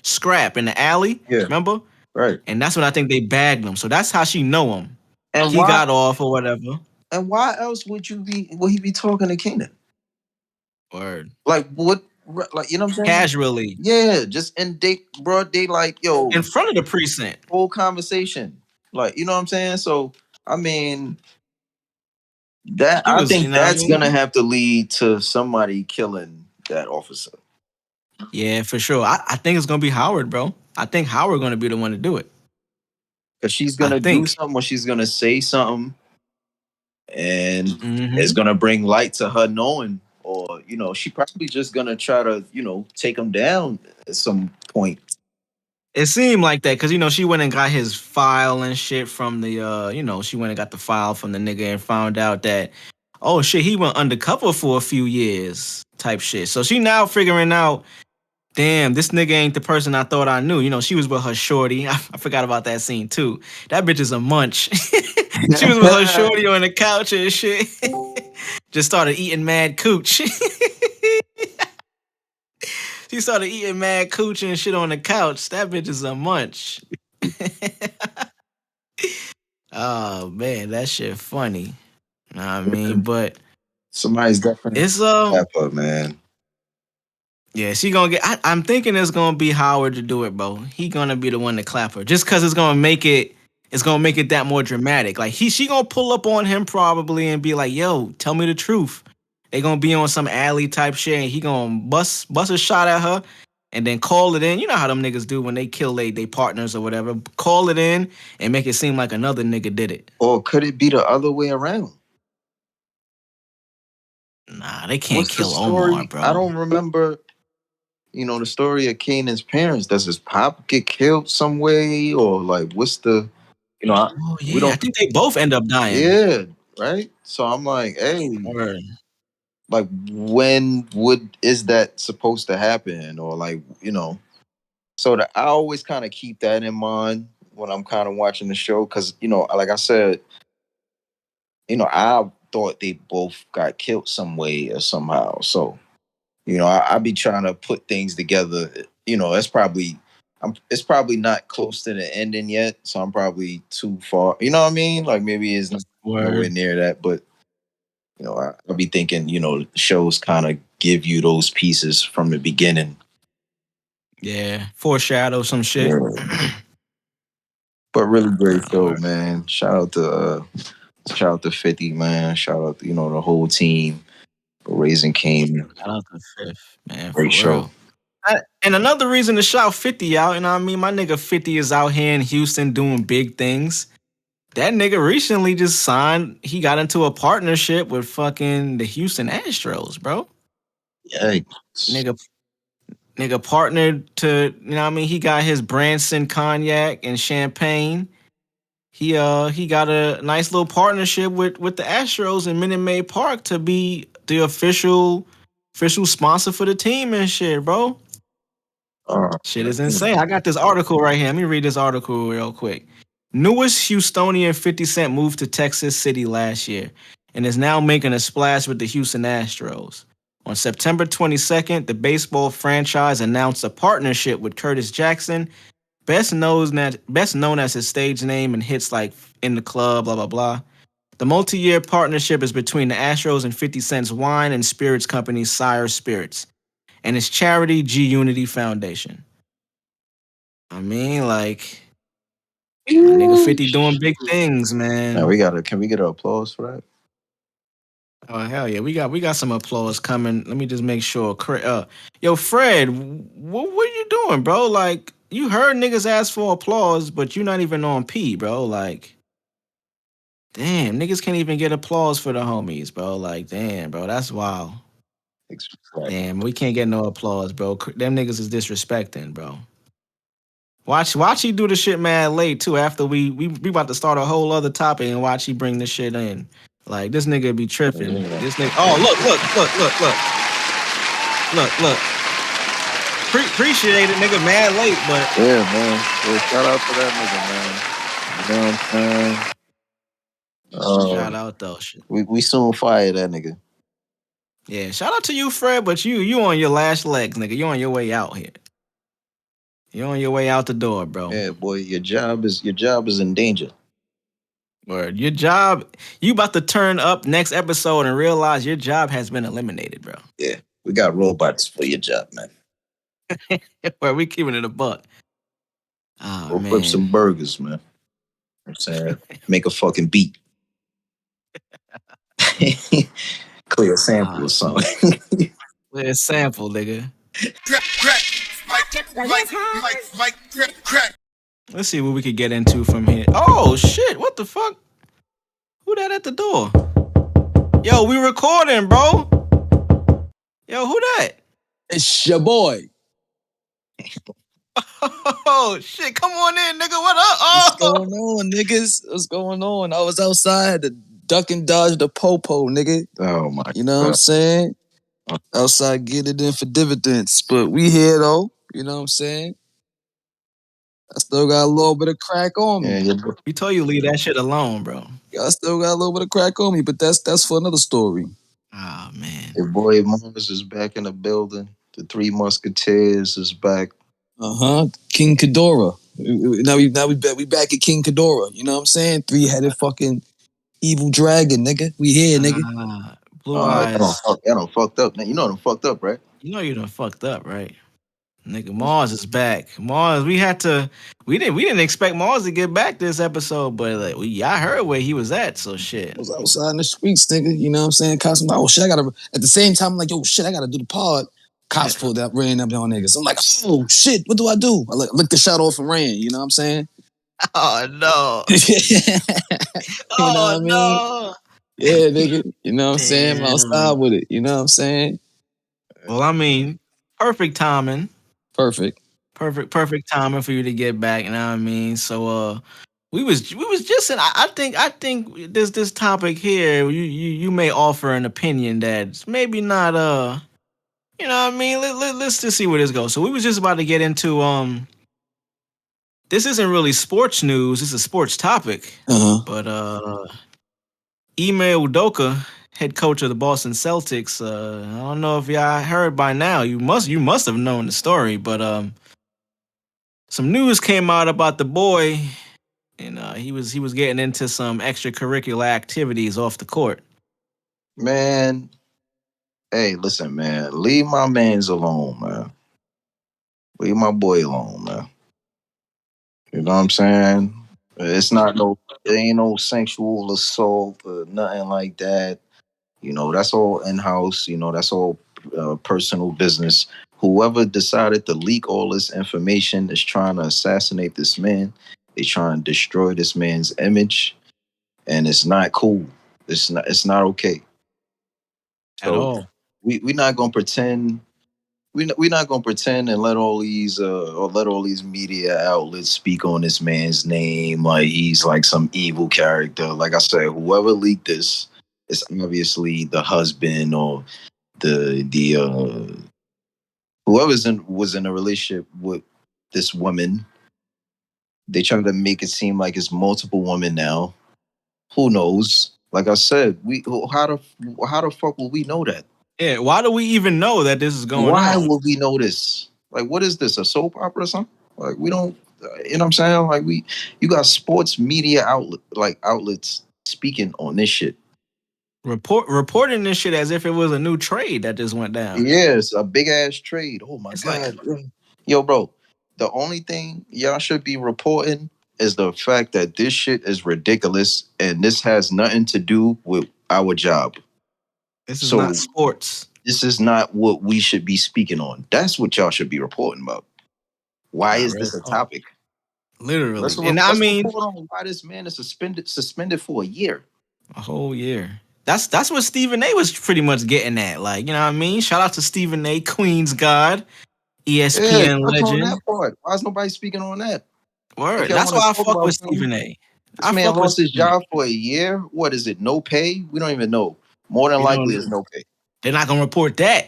Scrap in the alley. Yeah. Remember? Right. And that's when I think they bagged him. So that's how she know him. And he got off or whatever. And why else would he be talking to Kanan? Word. Like what? Like, you know what I'm saying? Casually. Yeah, just in broad daylight, yo. In front of the precinct. Whole conversation. Like, you know what I'm saying? So I mean. I think that's gonna have to lead to somebody killing that officer. Yeah, for sure. I think it's gonna be Howard, bro. I think Howard gonna be the one to do it. Because she's gonna do something, or she's gonna say something, and it's gonna bring light to her knowing, or she probably just gonna try to take him down at some point. It seemed like that because she went and got his file and shit from the she went and got the file from the nigga and found out that oh shit he went undercover for a few years type shit. So she now figuring out, damn, this nigga ain't the person I thought I knew. She was with her shorty. I forgot about that scene too. That bitch is a munch. She was with her shorty on the couch and shit. Just started eating mad cooch. She started eating mad cooch and shit on the couch. That bitch is a munch. Oh man, that shit funny. But somebody's definitely it's man. Yeah, she gonna get. I'm thinking it's gonna be Howard to do it, bro. He gonna be the one to clap her, just cause it's gonna make it. It's gonna make it that more dramatic. Like she gonna pull up on him probably and be like, "Yo, tell me the truth." They gonna be on some alley type shit, and he gonna bust a shot at her, and then call it in. You know how them niggas do when they kill they partners or whatever. Call it in and make it seem like another nigga did it. Or could it be the other way around? Nah, they can't kill Omar, bro. I don't remember. the story of Kanan's parents. Does his pop get killed some way, or like what's the, Oh we yeah, I don't. think they both end up dying. Yeah, right. So I'm like, hey, Or like when would is that supposed to happen, or like So that I always kind of keep that in mind when I'm kind of watching the show, because like I said, I thought they both got killed some way or somehow. So I be trying to put things together. It's probably not close to the ending yet, so I'm probably too far. You know what I mean? Like maybe it's not nowhere word. near that, but I'll be thinking, shows kind of give you those pieces from the beginning. Yeah, foreshadow some shit. Yeah. But really great show, Word. man. Shout out to 50, man. Shout out to, the whole team for Raising Kanan. Shout out to Fifth, man, Great for show. real. And another reason to shout 50 out, you know what I mean? My nigga 50 is out here in Houston doing big things. That nigga recently just signed, he got into a partnership with fucking the Houston Astros, bro. Yeah. Nigga partnered to, you know what I mean? He got his Branson cognac and champagne. He got a nice little partnership with the Astros in Minute Maid Park to be the official sponsor for the team and shit, bro. Shit is insane. I got this article right here. Let me read this article real quick. Newest Houstonian 50 Cent moved to Texas City last year and is now making a splash with the Houston Astros. On September 22nd, the baseball franchise announced a partnership with Curtis Jackson, best known as his stage name and hits like In the Club, blah, blah, blah. The multi-year partnership is between the Astros and 50 Cent's wine and spirits company Sire Spirits and its charity G Unity Foundation. I mean, like, my nigga 50 doing big things, man. Now can we get an applause for that? Oh hell yeah, we got some applause coming. Let me just make sure. Yo, Fred, what are you doing, bro? Like, you heard niggas ask for applause, but you're not even on P, bro. Like, damn, niggas can't even get applause for the homies, bro. Like, damn, bro, that's wild. Damn, we can't get no applause, bro. Them niggas is disrespecting, bro. Watch he do the shit mad late too. After we about to start a whole other topic and watch he bring this shit in. Like this nigga be tripping. Yeah. This nigga. Oh look. Appreciate it, nigga. Mad late, but yeah, man. Yeah, shout out to that nigga, man. You know what I'm saying? shout out though. Shit. We soon fire that nigga. Yeah, shout out to you, Fred. But you on your last legs, nigga. You on your way out here. You on your way out the door, bro. Yeah, boy, your job is in danger. Word. Your job, you about to turn up next episode and realize your job has been eliminated, bro. Yeah, we got robots for your job, man. Where we keeping it a buck. Oh, Go man. flip some burgers, man. I'm saying, make a fucking beat. Clear sample or something. Clear sample, nigga. Let's see what we could get into from here. Oh shit! What the fuck? Who that at the door? Yo, we recording, bro. Yo, who that? It's your boy. Oh shit! Come on in, nigga. What up? Oh. What's going on, niggas? What's going on? I was outside to duck and dodge the popo, nigga. Oh my! You know what I'm saying? Outside get it in for dividends, but we here though. You know what I'm saying? I still got a little bit of crack on me. Yeah, we told you leave that shit alone, bro. I still got a little bit of crack on me, but that's for another story. Oh man. Your boy Marz is back in the building. The Three Musketeers is back. King Ghidorah. Now we back at King Ghidorah. You know what I'm saying? 3-headed fucking evil dragon, nigga. We here, nigga. Blue eyes. Y'all done fucked up. You know them fucked up, right? You know you done fucked up, right? Nigga, Marz is back. Marz, we didn't expect Marz to get back this episode, but like I heard where he was at, so shit. I was outside in the streets, nigga. You know what I'm saying? Cops, I'm like, oh shit, at the same time, I'm like, yo, shit, I gotta do the pod. Cops pulled up, ran up on niggas. I'm like, oh shit, what do I do? I licked the shot off and ran, you know what I'm saying? Oh no. You know what I mean? No. Yeah, nigga. You know what I'm saying? I'm outside with it. You know what I'm saying? Well, I mean, perfect timing. Perfect. Perfect timing for you to get back. You know what I mean? So we was just in. I think this topic here. You may offer an opinion that's maybe not You know what I mean? Let's just see where this goes. So we was just about to get into This isn't really sports news. It's a sports topic. But Ime Udoka, head coach of the Boston Celtics. I don't know if y'all heard by now. You must have known the story. But some news came out about the boy, and he was getting into some extracurricular activities off the court. Man, hey, listen, man. Leave my mans alone, man. Leave my boy alone, man. You know what I'm saying? It ain't no sexual assault or nothing like that. You know, that's all in house. You know, that's all personal business. Whoever decided to leak all this information is trying to assassinate this man. They trying to destroy this man's image, and it's not cool. It's not okay. At So all. we're not gonna pretend. We're not gonna pretend and let all these media outlets speak on this man's name like he's like some evil character. Like I said, whoever leaked this is obviously the husband or the whoever's was in a relationship with this woman. They try to make it seem like it's multiple women now. Who knows? Like I said, how the fuck will we know that? Yeah, why do we even know that this is going Why on? would we know this? Like, what is this? A soap opera or something? Like, we don't. You know what I'm saying? Like, you got sports media outlets speaking on this shit. Reporting this shit as if it was a new trade that just went down. Yeah, it's a big ass trade. Oh my It's god, yo, bro. The only thing y'all should be reporting is the fact that this shit is ridiculous, and this has nothing to do with our job. This is So not sports. this is not what we should be speaking on. That's what y'all should be reporting about. Why Not is real this a talk. topic? Literally. Let's I mean, report on why this man is suspended for a year. a whole year. That's what Stephen A was pretty much getting at. Like, you know what I mean? Shout out to Stephen A, Queen's God, Yeah, ESPN touch on legend. that part. Why is nobody speaking on that? If Word. y'all That's want to why I talk fuck about with something, Stephen A. this I man fuck with lost his Stephen A. job for a year. What is it? No pay? We don't even know. More than You likely, know, it's no pay. they're not gonna report that.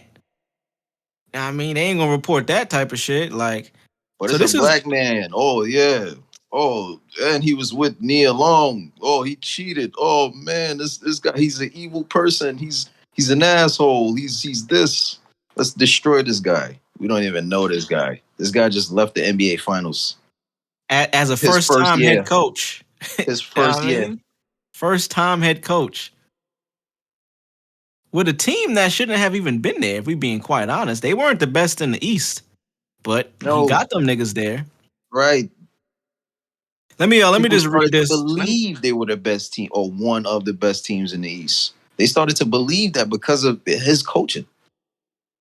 I mean, they ain't gonna report that type of shit. Like, But so it's a this is black man. Oh yeah. Oh, and he was with Nia Long. Oh, he cheated. Oh man, this guy, he's an evil person. He's an asshole. He's this. Let's destroy this guy. We don't even know this guy. This guy just left the NBA finals. as a His first first time head year. coach. His You know what first I year. mean? First time head coach. With a team that shouldn't have even been there, if we being quite honest. They weren't the best in the East, but he No, got them niggas there. right. Let me People just read started to this. believe they were the best team or one of the best teams in the East. They started to believe that because of his coaching.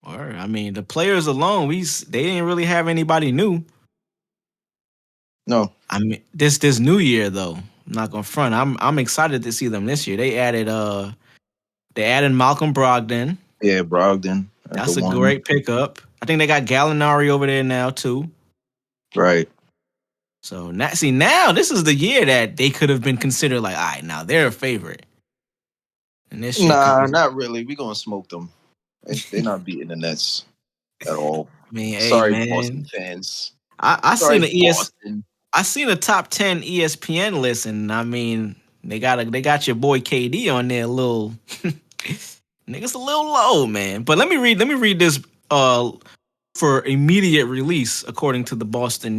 Or I mean, the players alone, they didn't really have anybody new. No. I mean, this new year though, I'm not gonna front. I'm excited to see them this year. They added Malcolm Brogdon. Yeah, Brogdon at the That's a one. great pickup. I think they got Gallinari over there now too. Right. So now this is the year that they could have been considered like, all right, now they're a favorite. And this shit Nah, comes. not really. We're gonna smoke them. They're not beating the Nets at all. I mean, hey Sorry, Boston man, fans. I Sorry, seen Boston. I seen a top 10 ESPN list, and I mean they got your boy KD on there a little niggas a little low, man. But let me read this for immediate release according to the Boston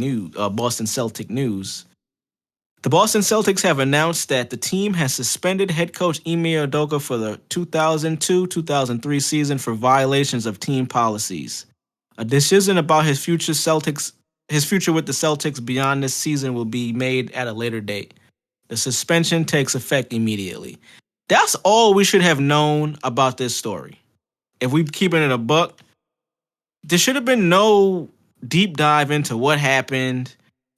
Celtic News. The Boston Celtics have announced that the team has suspended head coach Ime Udoka for the 2002-2003 season for violations of team policies. A decision about his future with the Celtics beyond this season will be made at a later date. The suspension takes effect immediately. That's all we should have known about this story. If we keeping it a buck, there should have been no deep dive into what happened,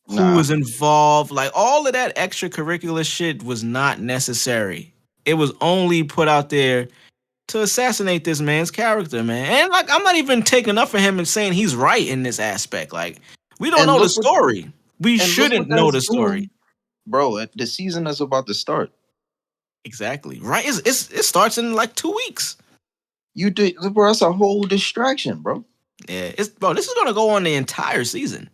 who Nah. was involved. Like all of that extracurricular shit was not necessary. It was only put out there to assassinate this man's character, man. And like, I'm not even taking up for him and saying he's right in this aspect. Like, we don't And know the look what story. We and look what shouldn't know that's the story. doing, bro. The season is about to start. Exactly. Right? It starts in like 2 weeks. You did, bro. That's a whole distraction, bro. Yeah, bro, this is gonna go on the entire season.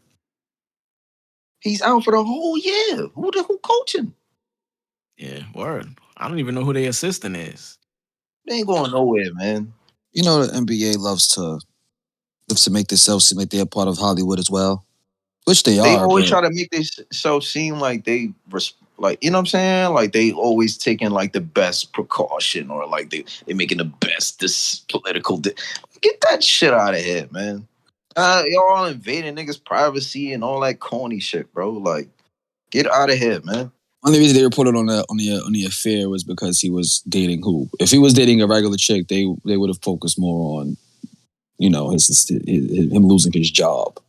He's out for the whole year. Who coaching? Yeah, word. I don't even know who their assistant is. They ain't going nowhere, man. You know the NBA loves to make themselves seem like they're part of Hollywood as well, which they They are. always But try to make themselves seem like they like, you know what I'm saying? Like they always taking like the best precaution, or like they making the best political. Get that shit out of here, man. Y'all invading niggas' privacy and all that corny shit, bro. Like, get out of here, man. only reason they reported on the affair was because he was dating who? If he was dating a regular chick, they would have focused more on, you know, him losing his job.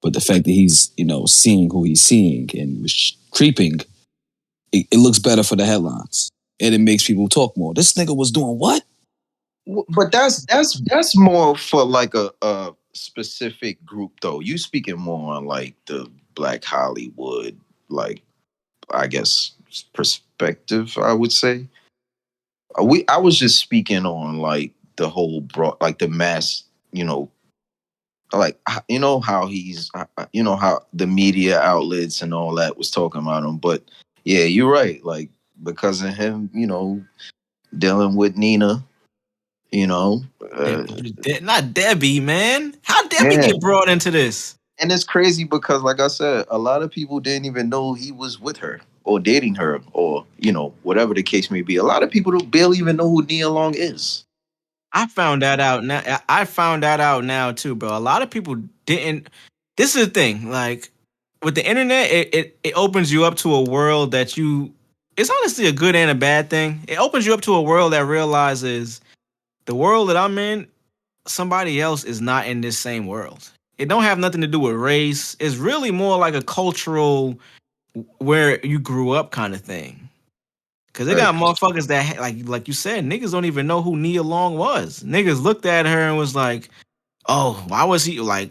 But the fact that he's, you know, seeing who he's seeing and was creeping, it looks better for the headlines, and it makes people talk more. This nigga was doing what? But that's more for like a specific group, though. You speaking more on like the Black Hollywood, like, I guess, perspective, I would say. I was just speaking on like the whole broad, like the mass, you know, like, you know how he's, you know how the media outlets and all that was talking about him. But yeah, you're right. Like, because of him, you know, dealing with Nina, you know, Not Debbie, man. How Debbie yeah. get brought into this? And it's crazy because, like I said, a lot of people didn't even know he was with her or dating her, or, you know, whatever the case may be. A lot of people don't barely even know who Nia Long is. I found that out now. I found that out now too, bro. A lot of people didn't. This is the thing. Like, with the internet, it opens you up to a world that you. It's honestly a good and a bad thing. It opens you up to a world that realizes the world that I'm in, somebody else is not in this same world. It don't have nothing to do with race. It's really more like a cultural, where you grew up kind of thing. Cause they got motherfuckers that, like you said, niggas don't even know who Nia Long was. Niggas looked at her and was like, "Oh, why was he like?"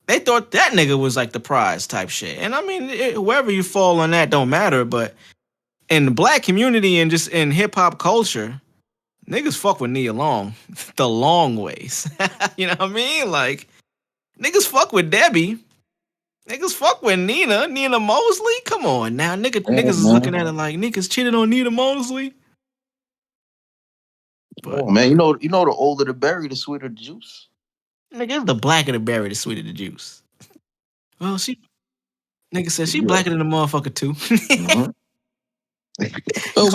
They thought that nigga was like the prize type shit. And I mean, whoever you fall on that don't matter. But in the black community and just in hip hop culture, niggas fuck with Nia Long the long ways. You know what I mean? Like, niggas fuck with Debbie. Niggas fuck with Nina Mosley. Come on now, niggas is looking at it like niggas cheated on Nina Mosley. But Oh, man, you know, the older the berry, the sweeter the juice. nigga, the blacker the berry, the sweeter the juice. Well, nigga said she blacker than the motherfucker too. Mm-hmm. Oh,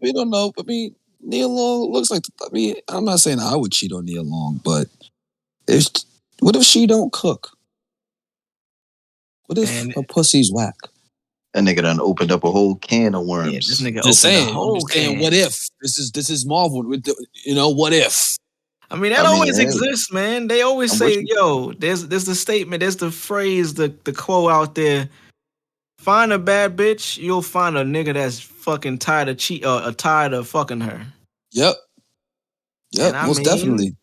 we don't know. I mean, Nia Long looks like. I mean, I'm not saying I would cheat on Nia Long, but what if she don't cook? What if her pussy's whack? That nigga done opened up a whole can of worms. Yeah, this nigga Just opened saying. a whole I'm just saying, can. what if? This is Marvel. You know, what if? I mean, that always exists, man. They always say, yo, there's the statement, there's the phrase, the quote out there. Find a bad bitch, you'll find a nigga that's fucking tired of fucking her. Yep, most definitely.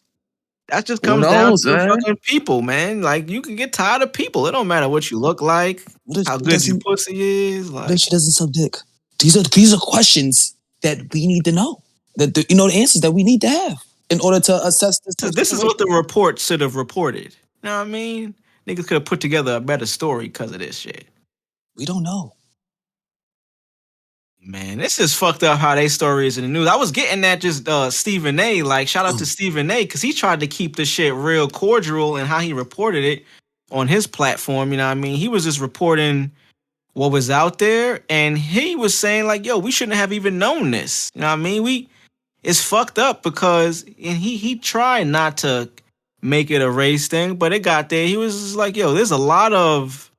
That just comes down to fucking people, man. Like, you can get tired of people. It don't matter what you look like, how good your pussy is. Like, what if she doesn't suck dick? These are questions that we need to know. That you know, the answers that we need to have in order to assess this. This is what the report should have reported. You know what I mean? Niggas could have put together a better story because of this shit. We don't know. Man, this is fucked up how they story is in the news. I was getting that just Stephen A. Like, shout out to Stephen A. because he tried to keep the shit real cordial and how he reported it on his platform. You know what I mean? He was just reporting what was out there, and he was saying like, yo, we shouldn't have even known this. You know what I mean? It's fucked up because, and he tried not to make it a race thing, but it got there. He was just like, yo, there's a lot of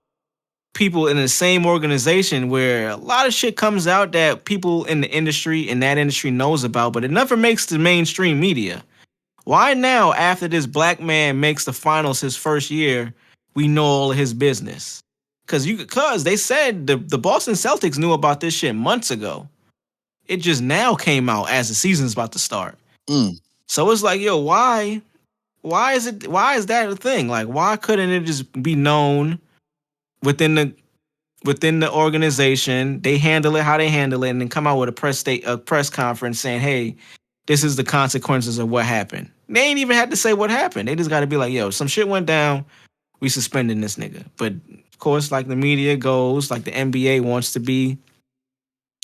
people in the same organization where a lot of shit comes out that people in the industry, in that industry, knows about, but it never makes the mainstream media. Why now, after this black man makes the finals his first year, we know all of his business? Because they said the Boston Celtics knew about this shit months ago. It just now came out as the season's about to start. So it's like, yo, why is that a thing? Like, why couldn't it just be known within the organization? They handle it how they handle it, and then come out with a press conference saying, "Hey, this is the consequences of what happened." They ain't even had to say what happened. They just got to be like, "Yo, some shit went down. We suspending this nigga." But of course, like the media goes, like the NBA wants to be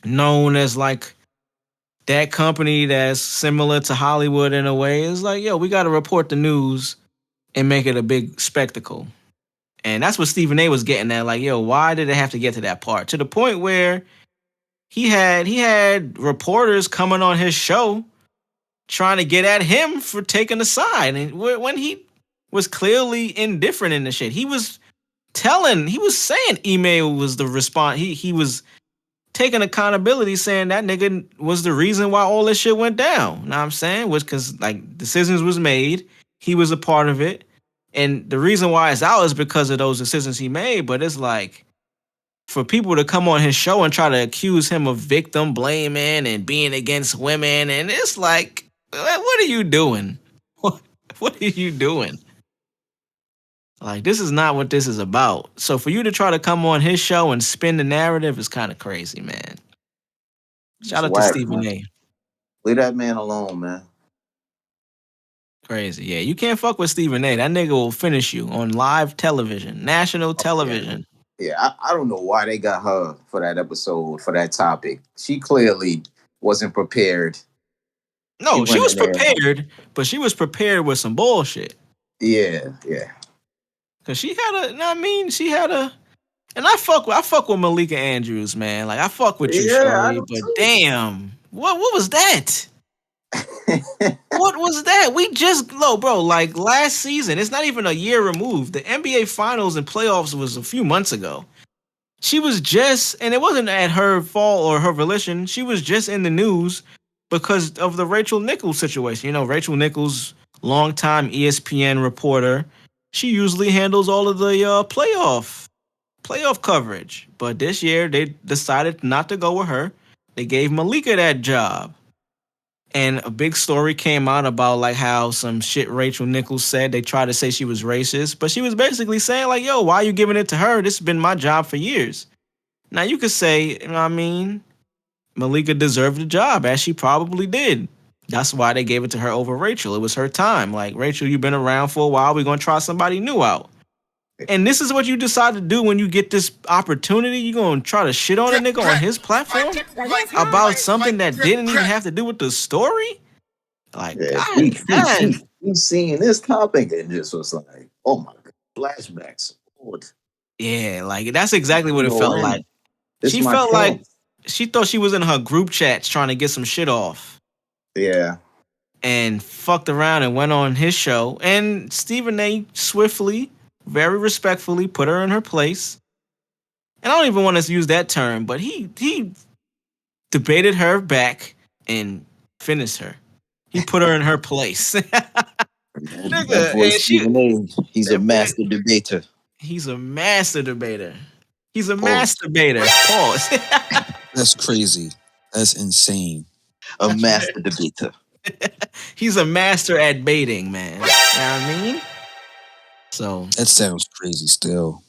known as like that company that's similar to Hollywood in a way. It's like, yo, we got to report the news and make it a big spectacle. And that's what Stephen A was getting at. Like, yo, why did it have to get to that part? To the point where he had reporters coming on his show trying to get at him for taking a side. And when he was clearly indifferent in the shit, he was saying Ime was the response. He was taking accountability, saying that nigga was the reason why all this shit went down. Know what I'm saying? Was because like decisions was made. He was a part of it. And the reason why it's out is because of those decisions he made. But it's like, for people to come on his show and try to accuse him of victim blaming and being against women, and it's like, what are you doing? What are you doing? Like, this is not what this is about. So for you to try to come on his show and spin the narrative is kind of crazy, man. Shout out to Stephen A. Leave that man alone, man. Crazy. Yeah, you can't fuck with Stephen A. That nigga will finish you on live television, national television. Yeah, I don't know why they got her for that episode, for that topic. She clearly wasn't prepared. No, she was prepared, but she was prepared with some bullshit. Yeah. Cause she had a, and I fuck with Malika Andrews, man. Like, I fuck with you, Shorty, but damn, what was that? What was that? We just, bro, like last season, it's not even a year removed. The NBA Finals and playoffs was a few months ago. She was just, and it wasn't at her fault or her volition, she was just in the news because of the Rachel Nichols situation. You know, Rachel Nichols, longtime ESPN reporter, she usually handles all of the playoff coverage. But this year, they decided not to go with her. They gave Malika that job. And a big story came out about like how some shit Rachel Nichols said. They tried to say she was racist, but she was basically saying like, yo, why are you giving it to her? This has been my job for years. Now you could say, you know what I mean, Malika deserved the job, as she probably did. That's why they gave it to her over Rachel. It was her time. Like, Rachel, you've been around for a while. We're going to try somebody new out. And this is what you decide to do when you get this opportunity. You're going to try to shit on a nigga on his platform about something that didn't even have to do with the story? Like, God, he's seeing this topic and just was like, oh my God, flashbacks. Yeah, like, that's exactly what it felt like. She felt like she thought she was in her group chats trying to get some shit off. Yeah. And fucked around and went on his show. And Stephen A. swiftly, very respectfully, put her in her place. And I don't even want to use that term, but he debated her back and finished her. He put her in her place. Nigga, he's a master debater. He's a master debater. He's a masturbator. Pause. That's crazy. That's insane. A master debater. He's a master at baiting, man. You know what I mean? So that sounds crazy still.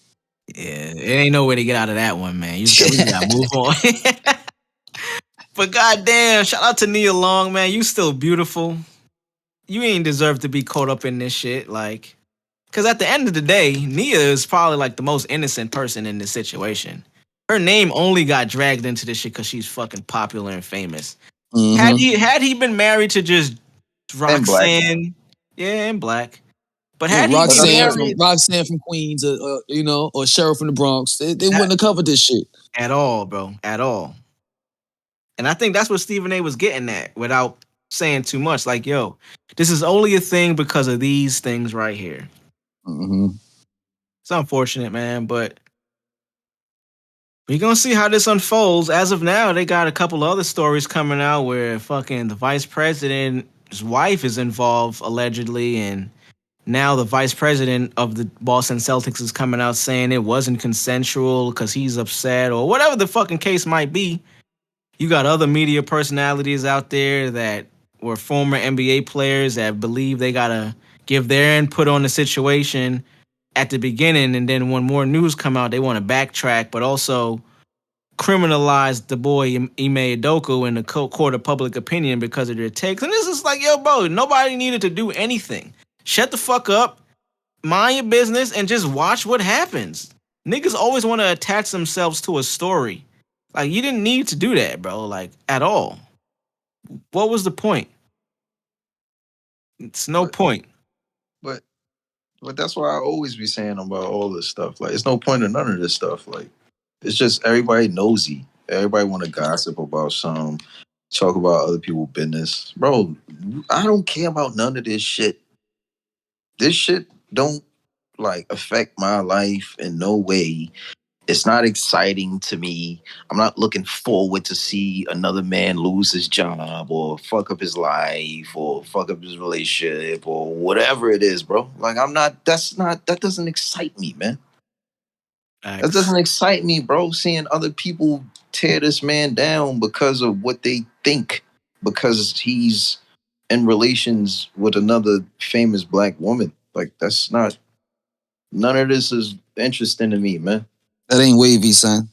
Yeah, it ain't no way to get out of that one, man. We gotta move on. But goddamn, shout out to Nia Long, man. You still beautiful. You ain't deserve to be caught up in this shit, like, because at the end of the day, Nia is probably like the most innocent person in this situation. Her name only got dragged into this shit because she's fucking popular and famous. Mm-hmm. Had he been married to just Roxanne, and black, but had he Roxanne from Queens, or Sheriff from the Bronx, they wouldn't have covered this shit at all, bro, at all. And I think that's what Stephen A. was getting at without saying too much. Like, yo, this is only a thing because of these things right here. Mm-hmm. It's unfortunate, man, but we're going to see how this unfolds. As of now, they got a couple other stories coming out where fucking the vice president's wife is involved, allegedly, and now the vice president of the Boston Celtics is coming out saying it wasn't consensual because he's upset or whatever the fucking case might be. You got other media personalities out there that were former NBA players that believe they gotta give their input on the situation at the beginning, and then when more news come out, they want to backtrack, but also criminalize the boy Ime Udoka in the court of public opinion because of their takes. And this is like, yo, bro, nobody needed to do anything. Shut the fuck up, mind your business, and just watch what happens. Niggas always want to attach themselves to a story. Like, you didn't need to do that, bro, like, at all. What was the point? It's no point. But that's why I always be saying about all this stuff. Like, it's no point in none of this stuff. Like, it's just everybody nosy. Everybody want to gossip about something, talk about other people's business. Bro, I don't care about none of this shit. This shit don't like affect my life in no way. It's not exciting to me. I'm not looking forward to see another man lose his job or fuck up his life or fuck up his relationship or whatever it is, bro. Like, that doesn't excite me, man. That doesn't excite me, bro, seeing other people tear this man down because of what they think, because he's in relations with another famous black woman. Like, none of this is interesting to me, man. That ain't wavy, son.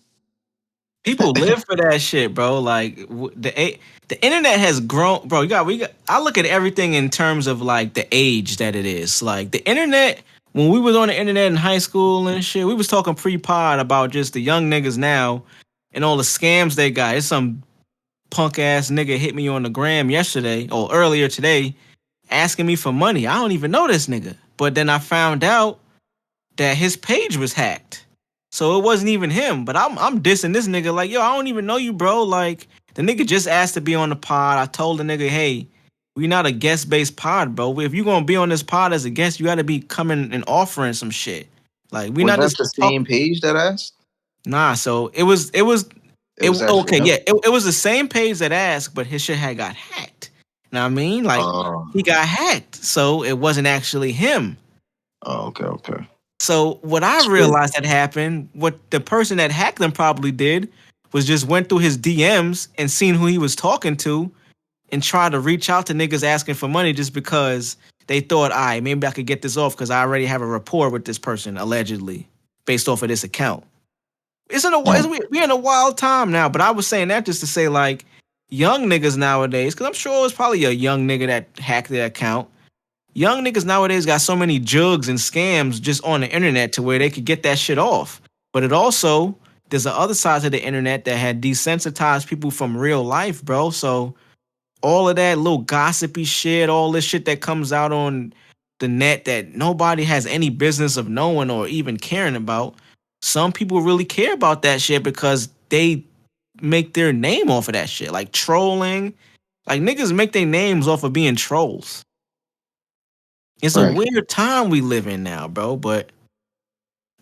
People live for that shit, bro. Like the internet has grown, bro. I look at everything in terms of like the age that it is. Like the internet, when we was on the internet in high school and shit, we was talking pre-pod about just the young niggas now and all the scams they got. It's some punk ass nigga hit me on the gram yesterday or earlier today asking me for money. I don't even know this nigga. But then I found out that his page was hacked. So it wasn't even him, but I'm dissing this nigga like, yo, I don't even know you, bro. Like, the nigga just asked to be on the pod. I told the nigga, hey, we not a guest-based pod, bro. If you gonna be on this pod as a guest, you gotta be coming and offering some shit. Like, we Was not that just the same page that asked? Nah, so it was okay, him? yeah. It was the same page that asked, but his shit had got hacked. Know what I mean? Like, he got hacked, so it wasn't actually him. Oh, okay. So what I realized had happened, what the person that hacked him probably did was just went through his DMs and seen who he was talking to and tried to reach out to niggas asking for money just because they thought, all right, maybe I could get this off because I already have a rapport with this person, allegedly, based off of this account. We're in a wild time now, but I was saying that just to say, like, young niggas nowadays, because I'm sure it was probably a young nigga that hacked their account. Young niggas nowadays got so many jugs and scams just on the internet to where they could get that shit off. But it also, there's the other side of the internet that had desensitized people from real life, bro. So all of that little gossipy shit, all this shit that comes out on the net that nobody has any business of knowing or even caring about, some people really care about that shit because they make their name off of that shit. Like trolling. Like niggas make their names off of being trolls. It's a weird time we live in now, bro, but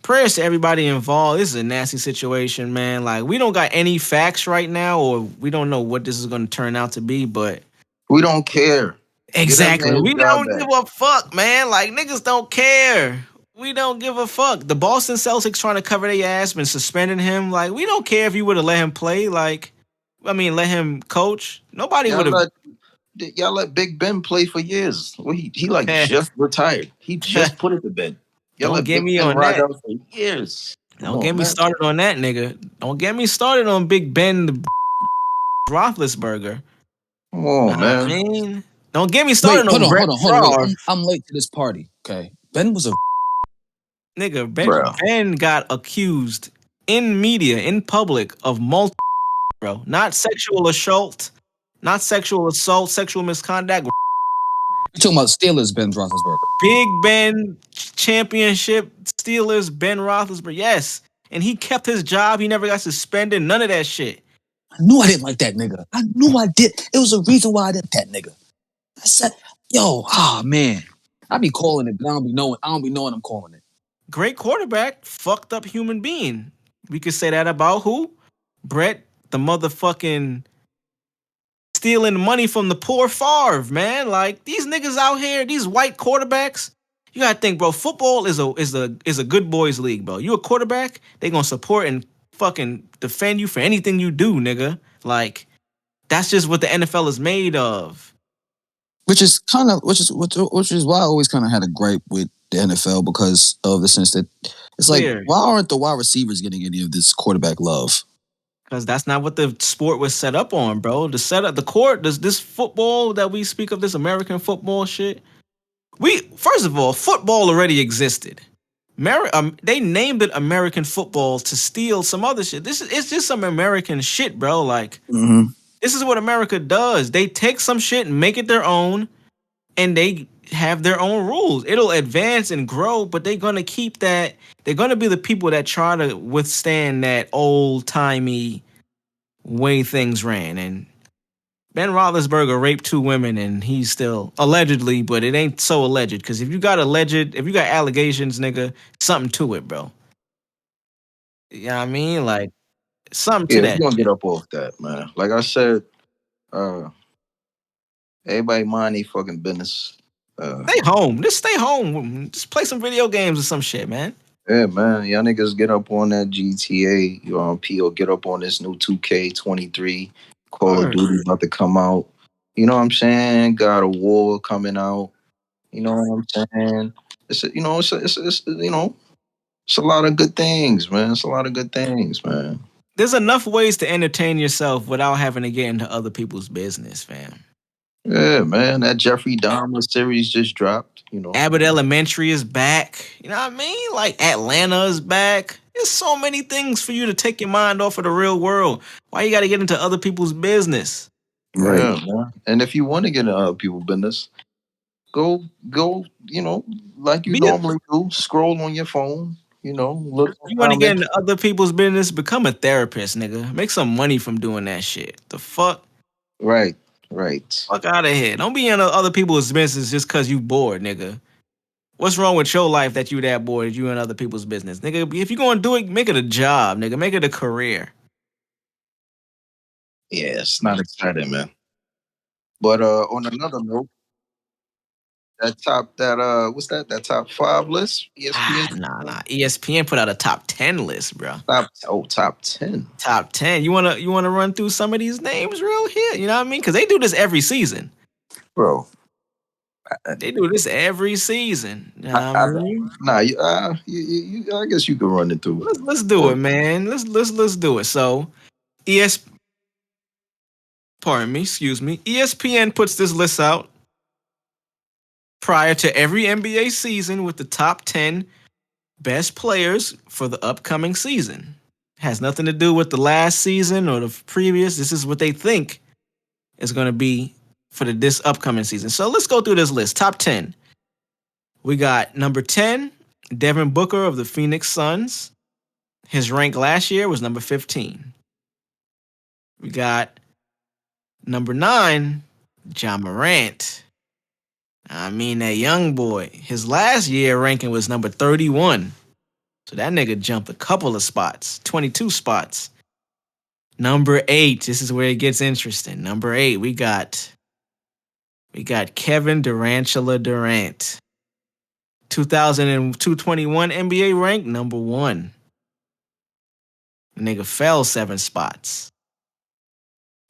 prayers to everybody involved. This is a nasty situation, man. Like, we don't got any facts right now, or we don't know what this is going to turn out to be, but... We don't care. Exactly. We don't give a fuck, man. Like, niggas don't care. We don't give a fuck. The Boston Celtics trying to cover their ass, been suspending him. Like, we don't care if you would have let him play. Like, I mean, let him coach. Nobody would have... Y'all let Big Ben play for years. Well, he like just retired. He just put it to bed. Y'all Don't let get Big me Ben on ride that. out for years. Don't get me started on that, nigga. Don't get me started on Big Ben the Roethlisberger. Come on, man. I mean, don't get me started on Brett Favre. I'm late to this party. Okay, Ben was a nigga. Ben got accused in media, in public, of multiple, bro. Not sexual assault, sexual misconduct. You're talking about Steelers, Ben Roethlisberger. Big Ben championship Steelers, Ben Roethlisberger. Yes, and he kept his job. He never got suspended. None of that shit. I knew I didn't like that nigga. I knew I did. It was a reason why I didn't that nigga. I said, man. I be calling it, but I don't be knowing I'm calling it. Great quarterback, fucked up human being. We could say that about who? Brett, the motherfucking stealing money from the poor Favre, man. Like, these niggas out here, these white quarterbacks, you gotta think, bro, football is a good boys league, bro. You a quarterback, they gonna support and fucking defend you for anything you do, nigga. Like, that's just what the NFL is made of. which is why I always kind of had a gripe with the NFL because of the sense that it's like, Weird. why aren't the wide receivers getting any of this quarterback love? Because that's not what the sport was set up on, bro. The setup, the court, this football that we speak of, this American football shit. First of all, football already existed. They named it American football to steal some other shit. It's just some American shit, bro. Like, this is what America does. They take some shit and make it their own, and they have their own rules. It'll advance and grow, but they're gonna keep that. They're gonna be the people that try to withstand that old timey way things ran. And Ben Roethlisberger raped 2 women, and he's still allegedly, but it ain't so alleged. Because if you got allegations, nigga, something to it, bro. You know what I mean? Like, something to Yeah, that we're gonna shit. get up off that, man. Like I said, everybody mind their fucking business. Stay home. Just stay home. Just play some video games or some shit, man. Yeah, man. Y'all niggas get up on that GTA, you on PO, get up on this new 2K23. Call of Duty about to come out. You know what I'm saying? God of War coming out. You know what I'm saying? It's a lot of good things, man. It's a lot of good things, man. There's enough ways to entertain yourself without having to get into other people's business, fam. Yeah, man. That Jeffrey Dahmer series just dropped, you know. Abbott Elementary is back. You know what I mean? Like, Atlanta is back. There's so many things for you to take your mind off of the real world. Why you got to get into other people's business? Right. Yeah, man. And if you want to get into other people's business, go, you know, like you normally do. Scroll on your phone, you know, look. You want to get into other people's business? Become a therapist, nigga. Make some money from doing that shit. The fuck? Right. Fuck out of here. Don't be in other people's business just because you bored, nigga. What's wrong with your life that you that bored that you in other people's business? Nigga, if you going to do it, make it a job, nigga. Make it a career. Yeah, it's not exciting, man. But on another note, what's that? That top 5 list? ESPN? Nah. ESPN put out a top 10 list, bro. Top 10. Top 10. You wanna run through some of these names real here? You know what I mean? Because they do this every season. Bro. They do this every season. You know what I mean? I guess you can run it through. Let's do it, man. Let's do it. So, ESPN puts this list out prior to every NBA season with the top 10 best players for the upcoming season. Has nothing to do with the last season or the previous. This is what they think is going to be for this upcoming season. So let's go through this list. Top 10. We got number 10, Devin Booker of the Phoenix Suns. His rank last year was number 15. We got number 9, Ja Morant. I mean, that young boy. His last year ranking was number 31. So that nigga jumped a couple of spots, 22 spots. Number 8, this is where it gets interesting. Number 8, we got Kevin Durantula Durant. 2021 NBA rank, number 1. The nigga fell 7 spots.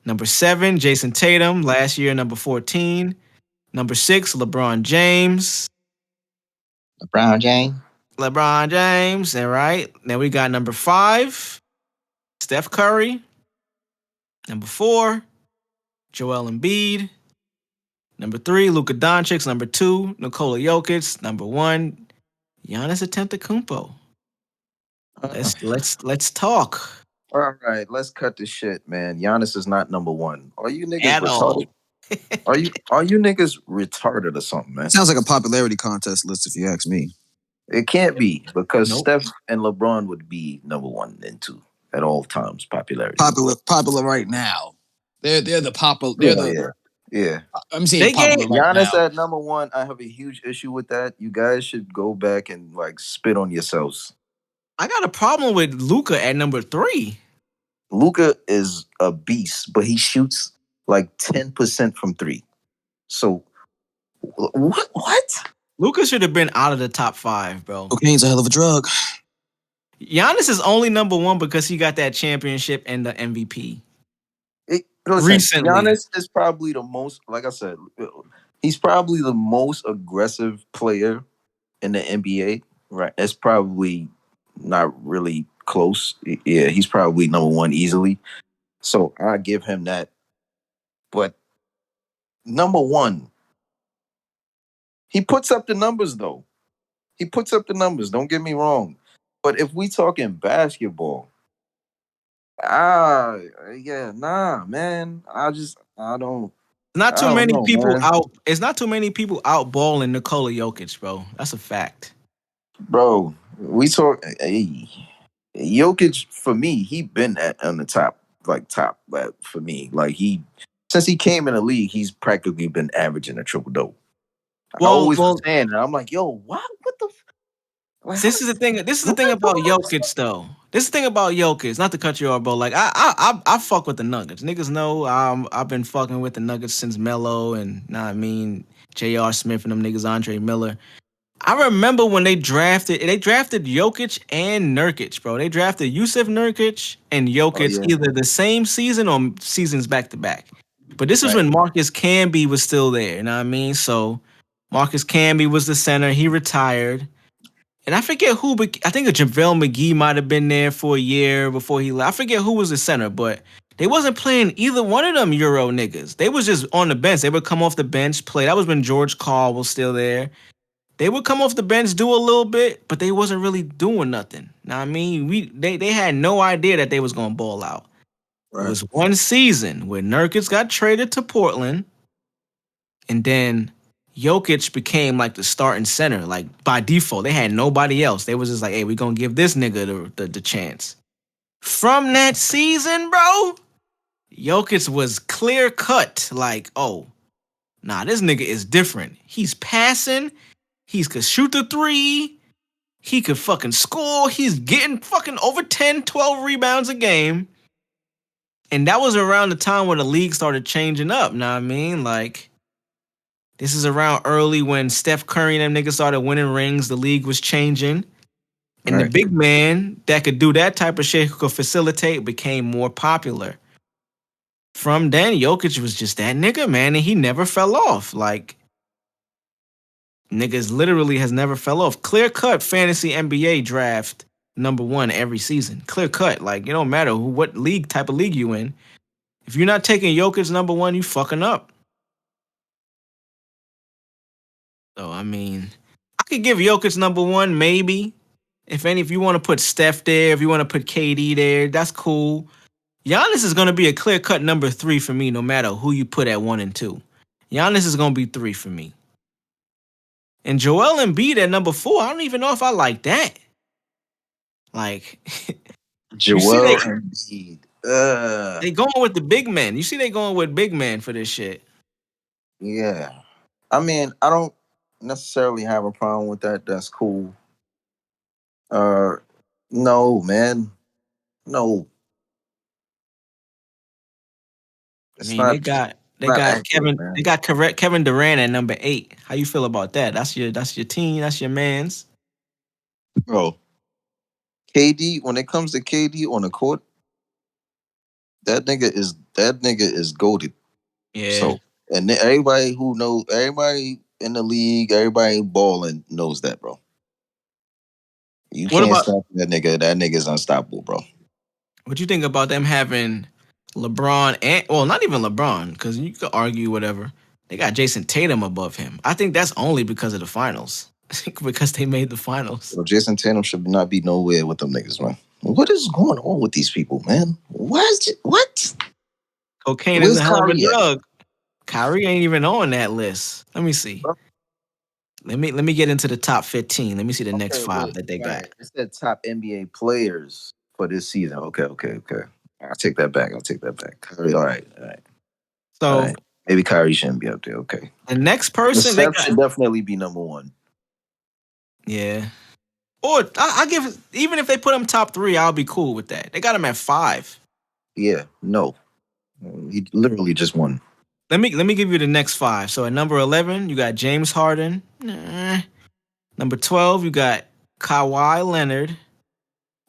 Number 7, Jason Tatum. Last year, number 14. Number 6, LeBron James. LeBron James, all right. Then we got number 5, Steph Curry. Number 4, Joel Embiid. Number 3, Luka Doncic. Number 2, Nikola Jokic. Number 1, Giannis Antetokounmpo. Let's talk. All right, let's cut the shit, man. Giannis is not number 1. Are you niggas At all. retarded? Are you niggas retarded or something, man? Sounds like a popularity contest list, if you ask me. It can't be because Nope. Steph and LeBron would be number 1 and 2 at all times. Popularity. Popular right now. They're the popular. Yeah. I'm saying popular right Giannis now. at number 1. I have a huge issue with that. You guys should go back and like spit on yourselves. I got a problem with Luka at number 3. Luka is a beast, but he shoots like 10% from 3. So what? Luka should have been out of the top 5, bro. Cocaine's a hell of a drug. Giannis is only number 1 because he got that championship and the MVP. Listen, Recently. Giannis is probably the most, like I said, He's probably the most aggressive player in the NBA. Right. It's probably not really close. Yeah, he's probably number one easily. So I give him that. But number one, he puts up the numbers though. He puts up the numbers. Don't get me wrong. But if we talking basketball, ah, yeah, nah, man. Not I too don't many know, people man. out. It's not too many people out balling Nikola Jokic, bro. That's a fact. Bro, we talk. Hey, Jokic for me, he been on the top, like top for me. Like since he came in the league, he's practically been averaging a triple double. I Well, always was well, saying, and I'm like, yo, what the? Like, this is the thing. This is the what thing they about doing on this? Jokic, though. This is the thing about Jokic. Not to cut you off, bro. Like I fuck with the Nuggets. Niggas know I've been fucking with the Nuggets since Melo and nah, I mean J.R. Smith and them niggas, Andre Miller. I remember when they drafted Jokic and Nurkic, bro. They drafted Yusuf Nurkic and Oh Jokic yeah, either the same season or seasons back to back. But this was right, when Marcus Camby was still there. You know what I mean? So Marcus Camby was the center. He retired. And I forget who, I think a JaVale McGee might have been there for a year before he left. I forget who was the center, but they wasn't playing either one of them Euro niggas. They was just on the bench. They would come off the bench, play. That was when George Karl was still there. They would come off the bench, do a little bit, but they wasn't really doing nothing. Now I mean, they had no idea that they was gonna ball out. It right, was one season where Nurkic got traded to Portland, and then Jokic became like the starting center, like by default. They had nobody else. They was just like, hey, we gonna give this nigga the chance. From that season, bro, Jokic was clear cut. Like, oh, nah, this nigga is different. He's passing. He could shoot the three. He could fucking score. He's getting fucking over 10, 12 rebounds a game. And that was around the time where the league started changing up. Know what I mean? Like, this is around early when Steph Curry and them niggas started winning rings. The league was changing. And the right. big man that could do that type of shit, who could facilitate, became more popular. From then, Jokic was just that nigga, man. And he never fell off. Like, niggas literally has never fell off. Clear cut fantasy NBA draft number one every season. Clear cut. Like, it don't matter what type of league you in. If you're not taking Jokic number one, you fucking up. So I mean, I could give Jokic number one, maybe. If you want to put Steph there, if you want to put KD there, that's cool. Giannis is gonna be a clear cut number three for me, no matter who you put at 1 and 2. Giannis is gonna be 3 for me. And Joel Embiid at number 4, I don't even know if I like that. Like, you see Joel Embiid. they going with the big men. You see they going with big men for this shit. Yeah. I mean, I don't necessarily have a problem with that. That's cool. No, man. No. I It's mean, not accurate, man. They got correct Kevin Durant at number 8. How you feel about that? That's your team. That's your man's. Bro, KD, when it comes to KD on the court, that nigga is goated. Yeah. So, and everybody in the league, everybody balling knows that, bro. You What can't about stop that nigga. That nigga's unstoppable, bro. what you think about them having LeBron and not even LeBron, because you could argue whatever. They got Jason Tatum above him. I think that's only because of the finals. Because they made the finals. Bro, Jason Tatum should not be nowhere with them niggas, man. What is going on with these people, man? What? Cocaine is Where's a hell of a Kyrie at? drug. Kyrie ain't even on that list. Let me see. Let me get into the top 15. Let me see the next 5 that they got. It said top NBA players for this season. Okay. I'll take that back. Kyrie, all right. So All right. Maybe Kyrie shouldn't be up there. Okay. the next person they Steph got, should definitely be number one. yeah. Or I give, even if they put him top 3, I'll be cool with that. They got him at 5. Yeah. No. He literally just won. Let me give you the next 5. So at number 11, you got James Harden. Nah. Number 12, you got Kawhi Leonard.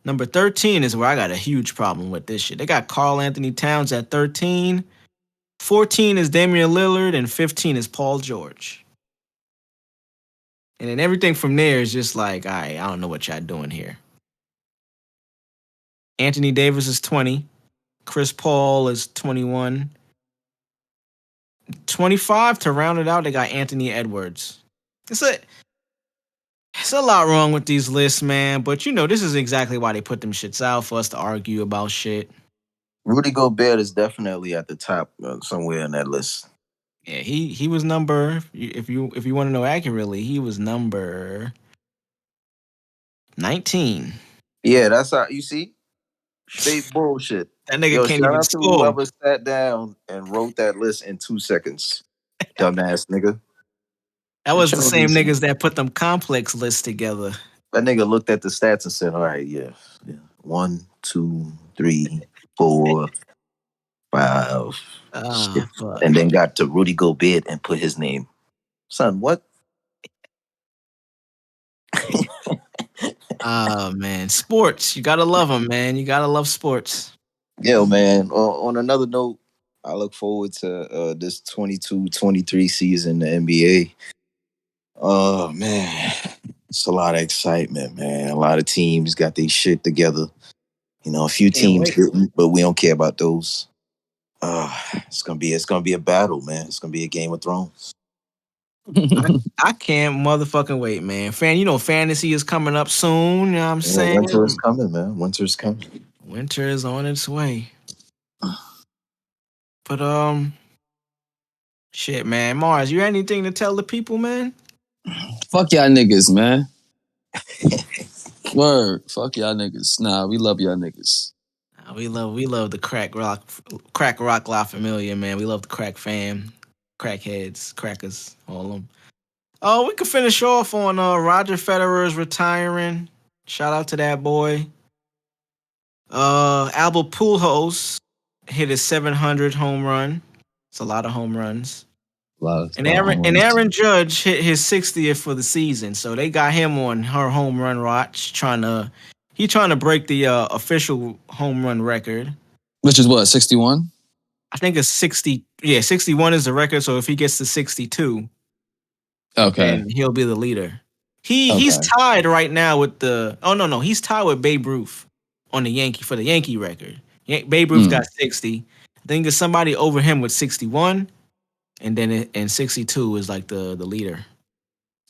Number 13 is where I got a huge problem with this shit. They got Karl Anthony Towns at 13. 14 is Damian Lillard, and 15 is Paul George. And then everything from there is just like, all right, I don't know what y'all doing here. Anthony Davis is 20. Chris Paul is 21. 25 to round it out, they got Anthony Edwards. It's a lot wrong with these lists, man. But this is exactly why they put them shits out, for us to argue about shit. Rudy Gobert is definitely at the top somewhere in that list. Yeah, he was number. If you want to know accurately, he was number 19. Yeah, that's how you see. Straight bullshit. That nigga Yo, can't shout even out to score. whoever sat down and wrote that list in 2 seconds. Dumbass nigga. That was the Y'all same listen. niggas that put them complex lists together. That nigga looked at the stats and said, all right, yeah. 1, 2, 3, 4, 5, 6. Fuck. And then got to Rudy Gobert and put his name. Son, what? Man, sports. You gotta love them, man. You gotta love sports. Yo, man. On another note, I look forward to this 22-23 season in the NBA. Oh, man. It's a lot of excitement, man. A lot of teams got their shit together. A few teams didn't, but we don't care about those. It's gonna be a battle, man. It's gonna be a Game of Thrones. I can't motherfucking wait, man. Fantasy is coming up soon. You know what I'm saying? Winter is coming, man. Winter is coming. Winter is on its way. But shit, man. Marz, you got anything to tell the people, man? Fuck y'all niggas, man. Word. Fuck y'all niggas. Nah, we love y'all niggas. We love the crack rock La Familia, man. We love the crack fam, crackheads, crackers, all of them. Oh, we could finish off on Roger Federer's retiring. Shout out to that boy. Albert Pujols hit his 700 home run. It's a lot of home runs. Aaron Judge hit his 60th for the season, so they got him on her home run watch, trying to break the official home run record, which is what, 61? I think it's 60. Yeah, 61 is the record. So if he gets to 62, okay, then he'll be the leader. He's tied right now with he's tied with Babe Ruth on the Yankee record. Babe Ruth got 60. I think there's somebody over him with 61. And then 62 is like the leader.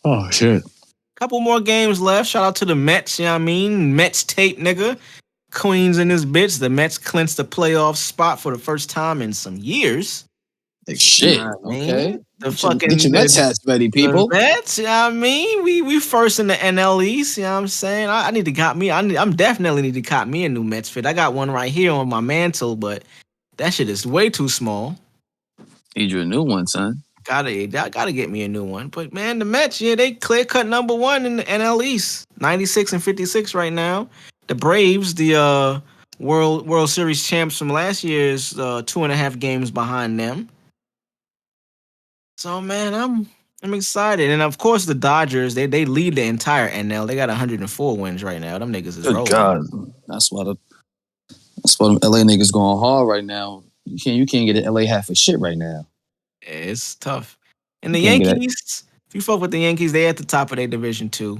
Oh, shit. Couple more games left. Shout out to the Mets, you know what I mean? Mets tape, nigga. Queens in this bitch. The Mets clinched the playoff spot for the first time in some years. Shit. You know what I mean? Okay. The fucking get your Mets hats ready, people. The Mets, you know what I mean? We first in the NL East, you know what I'm saying? I need to got me. I'm definitely need to cop me a new Mets fit. I got one right here on my mantle, but that shit is way too small. Need you a new one, son. Gotta get me a new one. But man, the Mets, they clear cut number one in the NL East. 96 and 56 right now. The Braves, the World Series champs from last year's 2.5 games behind them. So man, I'm excited. And of course the Dodgers, they lead the entire NL. They got 104 wins right now. Them niggas is Good rolling. God. That's why them LA niggas going hard right now. You can't get an LA hat for shit right now. Yeah, it's tough. And the Yankees, if you fuck with the Yankees, they at the top of their division too.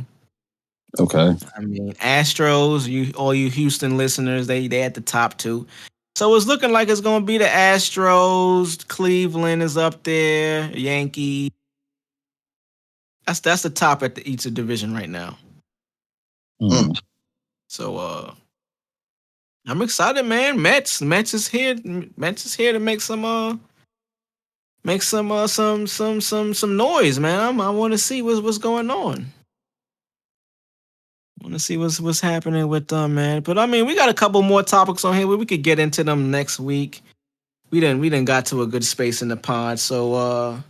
Okay. I mean, Astros, all you Houston listeners, they at the top too. So it's looking like it's gonna be the Astros. Cleveland is up there. Yankees. That's the top at each division right now. So I'm excited, man. Mets is here. Mets is here to make some noise, man. I want to see what's going on. I want to see what's happening with them, man. But I mean, we got a couple more topics on here. We could get into them next week. We didn't got to a good space in the pod. So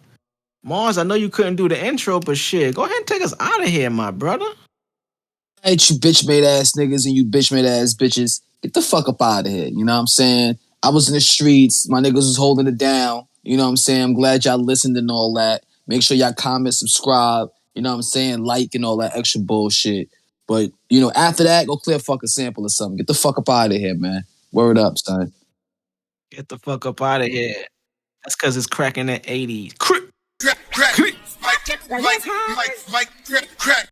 Marz, I know you couldn't do the intro, but shit, go ahead and take us out of here, my brother. Hey, you bitch made ass niggas and you bitch made ass bitches. Get the fuck up out of here. You know what I'm saying? I was in the streets. My niggas was holding it down. You know what I'm saying? I'm glad y'all listened and all that. Make sure y'all comment, subscribe. You know what I'm saying? Like and all that extra bullshit. But, after that, go clear a fucking sample or something. Get the fuck up out of here, man. Word up, son. Get the fuck up out of here. That's because it's cracking at 80s. Crack, crack, crack, crack, crack, crack.